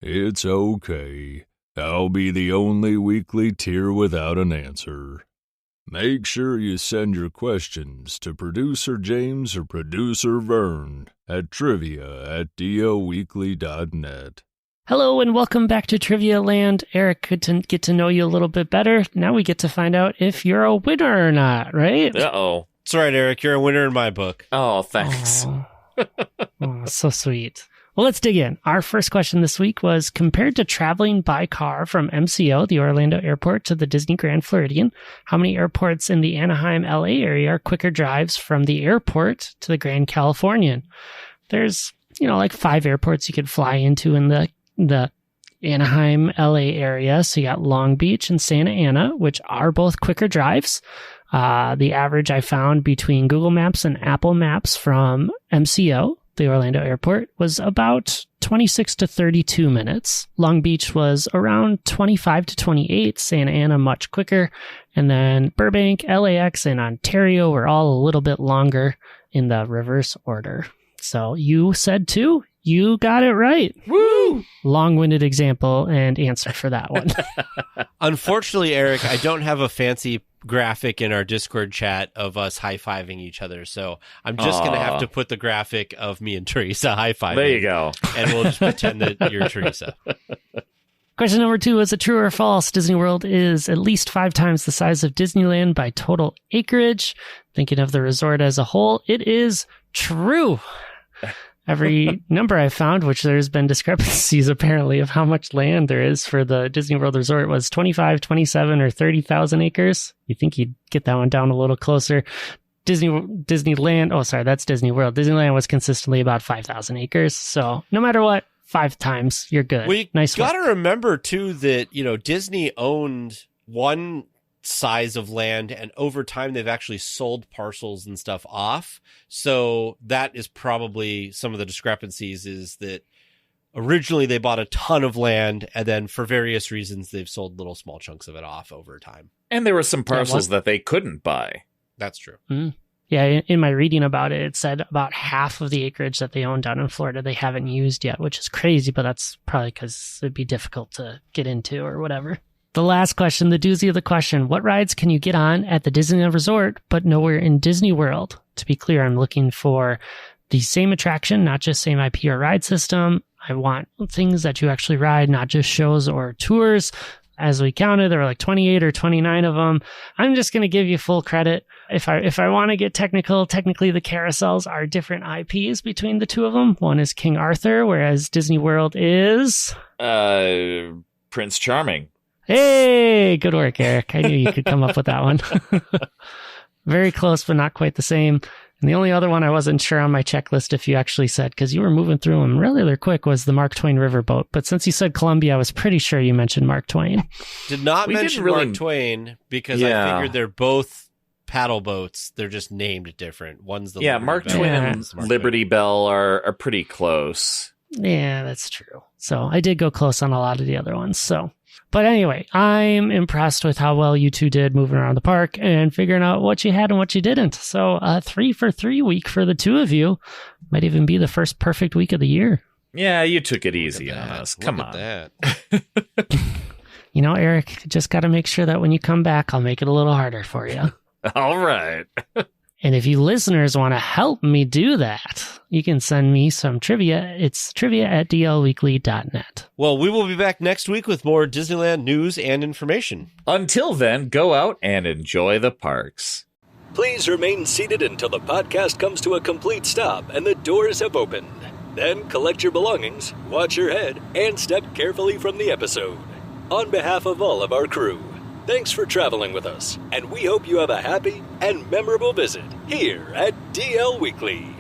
Speaker 5: It's okay. I'll be the only weekly tier without an answer. Make sure you send your questions to Producer James or Producer Vern at trivia@dlweekly.net.
Speaker 4: Hello and welcome back to Trivia Land. Erik, good to get to know you a little bit better. Now we get to find out if you're a winner or not, right?
Speaker 2: Uh-oh.
Speaker 1: That's right, Erik. You're a winner in my book.
Speaker 2: Oh, thanks.
Speaker 4: Oh, so sweet. Well, let's dig in. Our first question this week was, compared to traveling by car from MCO, the Orlando airport, to the Disney Grand Floridian, how many airports in the Anaheim, LA area are quicker drives from the airport to the Grand Californian? There's, like 5 airports you could fly into in the Anaheim, LA area. So you got Long Beach and Santa Ana, which are both quicker drives. The average I found between Google Maps and Apple Maps from MCO, the Orlando airport, was about 26 to 32 minutes. Long Beach was around 25 to 28. Santa Ana much quicker. And then Burbank, LAX, and Ontario were all a little bit longer in the reverse order. So you said 2. You got it right.
Speaker 2: Woo!
Speaker 4: long-winded example and answer for that one.
Speaker 1: Unfortunately, Eric, I don't have a fancy graphic in our Discord chat of us high-fiving each other, so I'm just going to have to put the graphic of me and Teresa high-fiving.
Speaker 2: There you go.
Speaker 1: And we'll just pretend that you're Teresa.
Speaker 4: Question number 2, is it true or false? Disney World is at least 5 times the size of Disneyland by total acreage. Thinking of the resort as a whole, it is true. Every number I found, which there's been discrepancies apparently of how much land there is for the Disney World Resort, was 25, 27, or 30,000 acres. You think you'd get that one down a little closer. Disneyland, oh, sorry, that's Disney World. Disneyland was consistently about 5,000 acres. So no matter what, 5 times, you're good.
Speaker 1: Well, you
Speaker 4: nice
Speaker 1: got to remember, too, that, Disney owned one size of land, and over time they've actually sold parcels and stuff off. So that is probably some of the discrepancies, is that originally they bought a ton of land, and then for various reasons they've sold little small chunks of it off over time.
Speaker 2: And there were some parcels that they couldn't buy.
Speaker 1: That's true.
Speaker 4: Mm-hmm. Yeah, in my reading about it, it said about half of the acreage that they own down in Florida they haven't used yet, which is crazy, but that's probably because it'd be difficult to get into or whatever. The last question, the doozy of the question, what rides can you get on at the Disneyland Resort, but nowhere in Disney World? To be clear, I'm looking for the same attraction, not just same IP or ride system. I want things that you actually ride, not just shows or tours. As we counted, there were like 28 or 29 of them. I'm just going to give you full credit. If I want to get technical, technically the carousels are different IPs between the two of them. One is King Arthur, whereas Disney World is...
Speaker 2: Prince Charming.
Speaker 4: Hey, good work, Eric. I knew you could come up with that one. Very close, but not quite the same. And the only other one I wasn't sure on my checklist if you actually said, because you were moving through them really quick, was the Mark Twain Riverboat. But since you said Columbia, I was pretty sure you mentioned Mark Twain.
Speaker 1: Did not mention Mark Twain because I figured they're both paddle boats. They're just named different. One's the Liberty
Speaker 2: Mark
Speaker 1: Bell,
Speaker 2: Twain and Liberty Bell are pretty close.
Speaker 4: Yeah, that's true. So I did go close on a lot of the other ones. So, but anyway, I'm impressed with how well you two did moving around the park and figuring out what you had and what you didn't. So 3 for 3 week for the two of you. Might even be the first perfect week of the year.
Speaker 2: Yeah, you took it easy on us. Come on.
Speaker 1: That.
Speaker 4: Eric, just got to make sure that when you come back, I'll make it a little harder for you.
Speaker 2: All right.
Speaker 4: And if you listeners want to help me do that, you can send me some trivia. It's trivia@dlweekly.net.
Speaker 1: Well, we will be back next week with more Disneyland news and information.
Speaker 2: Until then, go out and enjoy the parks.
Speaker 6: Please remain seated until the podcast comes to a complete stop and the doors have opened. Then collect your belongings, watch your head, and step carefully from the episode. On behalf of all of our crew, thanks for traveling with us, and we hope you have a happy and memorable visit here at DL Weekly.